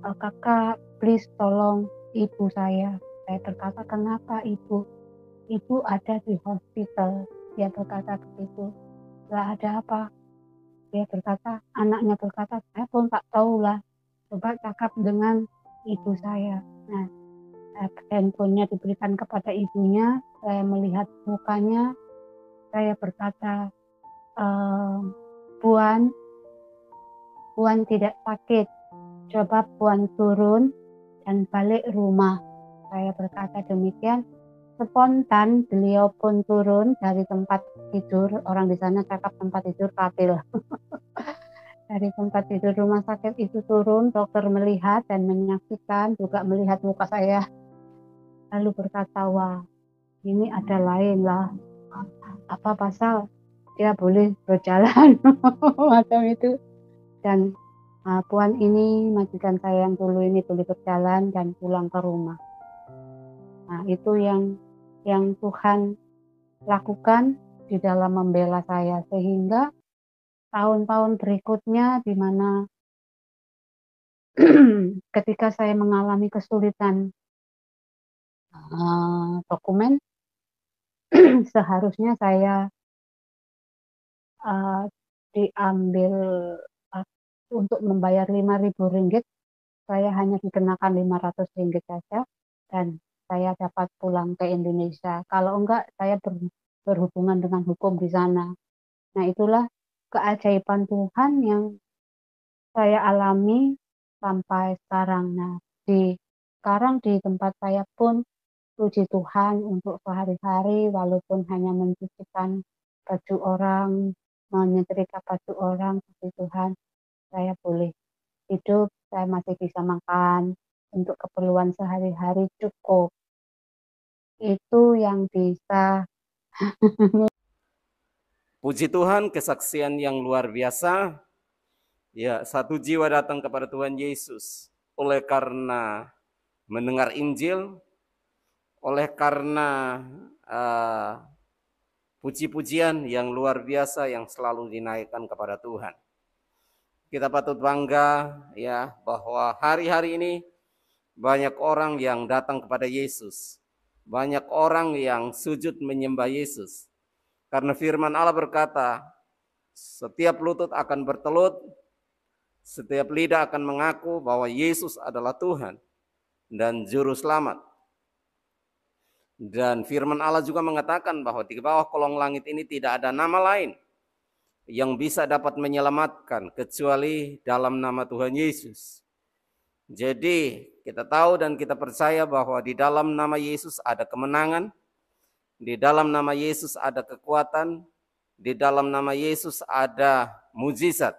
kakak please tolong ibu saya. Saya berkata, kenapa ibu? Ibu ada di hospital. Dia berkata begitu. Lah ada apa? Dia berkata, anaknya berkata, saya pun tak tahu lah. Coba cakap dengan ibu saya. Nah, handphonenya diberikan kepada ibunya. Saya melihat mukanya. Saya berkata, Puan tidak sakit. Coba Puan turun dan balik rumah. Saya berkata demikian. Spontan beliau pun turun dari tempat tidur. Orang di sana cakap tempat tidur katil. Dari tempat tidur rumah sakit itu turun. Dokter melihat dan menyaksikan, juga melihat muka saya. Lalu berkata, wah ini ada lain lah. Apa pasal dia boleh berjalan macam itu. Dan Puan ini, majikan saya yang dulu ini boleh berjalan dan pulang ke rumah. Nah itu yang Tuhan lakukan di dalam membela saya, sehingga tahun-tahun berikutnya di mana ketika saya mengalami kesulitan dokumen, seharusnya saya diambil untuk membayar Rp5.000, saya hanya dikenakan Rp500 saja dan saya dapat pulang ke Indonesia. Kalau enggak, saya berhubungan dengan hukum di sana. Nah itulah keajaiban Tuhan yang saya alami sampai sekarang. Nah sekarang di tempat saya pun, puji Tuhan, untuk sehari-hari walaupun hanya mencucikan baju orang, menyetrika baju orang, puji Tuhan saya boleh hidup, saya masih bisa makan, untuk keperluan sehari-hari cukup. Itu yang bisa. Puji Tuhan, kesaksian yang luar biasa. Ya, satu jiwa datang kepada Tuhan Yesus oleh karena mendengar Injil, oleh karena puji-pujian yang luar biasa yang selalu dinaikkan kepada Tuhan. Kita patut bangga ya bahwa hari-hari ini banyak orang yang datang kepada Yesus. Banyak orang yang sujud menyembah Yesus. Karena firman Allah berkata, setiap lutut akan bertelut, setiap lidah akan mengaku bahwa Yesus adalah Tuhan dan Juru Selamat. Dan firman Allah juga mengatakan bahwa di bawah kolong langit ini tidak ada nama lain yang bisa dapat menyelamatkan kecuali dalam nama Tuhan Yesus. Jadi kita tahu dan kita percaya bahwa di dalam nama Yesus ada kemenangan, di dalam nama Yesus ada kekuatan, di dalam nama Yesus ada mujizat.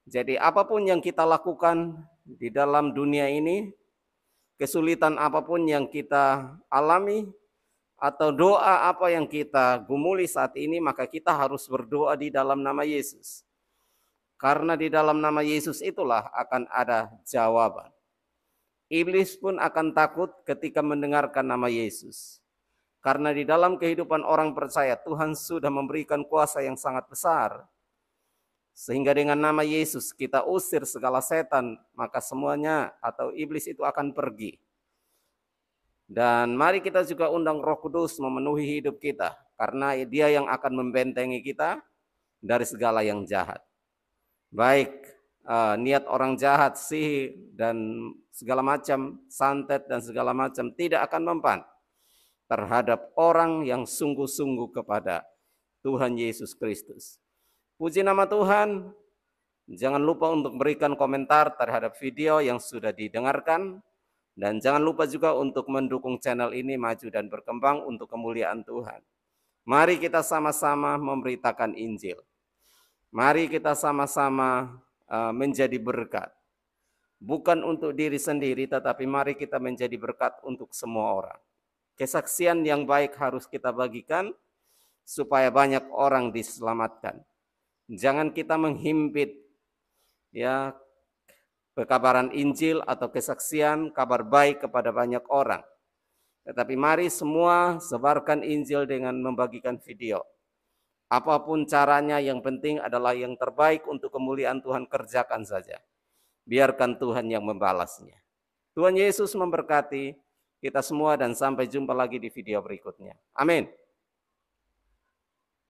Jadi apapun yang kita lakukan di dalam dunia ini, kesulitan apapun yang kita alami, atau doa apa yang kita gumuli saat ini, maka kita harus berdoa di dalam nama Yesus. Karena di dalam nama Yesus itulah akan ada jawaban. Iblis pun akan takut ketika mendengarkan nama Yesus. Karena di dalam kehidupan orang percaya, Tuhan sudah memberikan kuasa yang sangat besar. Sehingga dengan nama Yesus kita usir segala setan, maka semuanya atau iblis itu akan pergi. Dan mari kita juga undang Roh Kudus memenuhi hidup kita, karena Dia yang akan membentengi kita, dari segala yang jahat. Baik niat orang jahat, sihir, dan segala macam, santet dan segala macam tidak akan mempan terhadap orang yang sungguh-sungguh kepada Tuhan Yesus Kristus. Puji nama Tuhan. Jangan lupa untuk berikan komentar terhadap video yang sudah didengarkan. Dan jangan lupa juga untuk mendukung channel ini maju dan berkembang untuk kemuliaan Tuhan. Mari kita sama-sama memberitakan Injil. Mari kita sama-sama menjadi berkat. Bukan untuk diri sendiri, tetapi mari kita menjadi berkat untuk semua orang. Kesaksian yang baik harus kita bagikan supaya banyak orang diselamatkan. Jangan kita menghimpit ya pekabaran Injil atau kesaksian kabar baik kepada banyak orang. Tetapi mari semua sebarkan Injil dengan membagikan video. Apapun caranya, yang penting adalah yang terbaik untuk kemuliaan Tuhan, kerjakan saja. Biarkan Tuhan yang membalasnya. Tuhan Yesus memberkati kita semua dan sampai jumpa lagi di video berikutnya. Amin.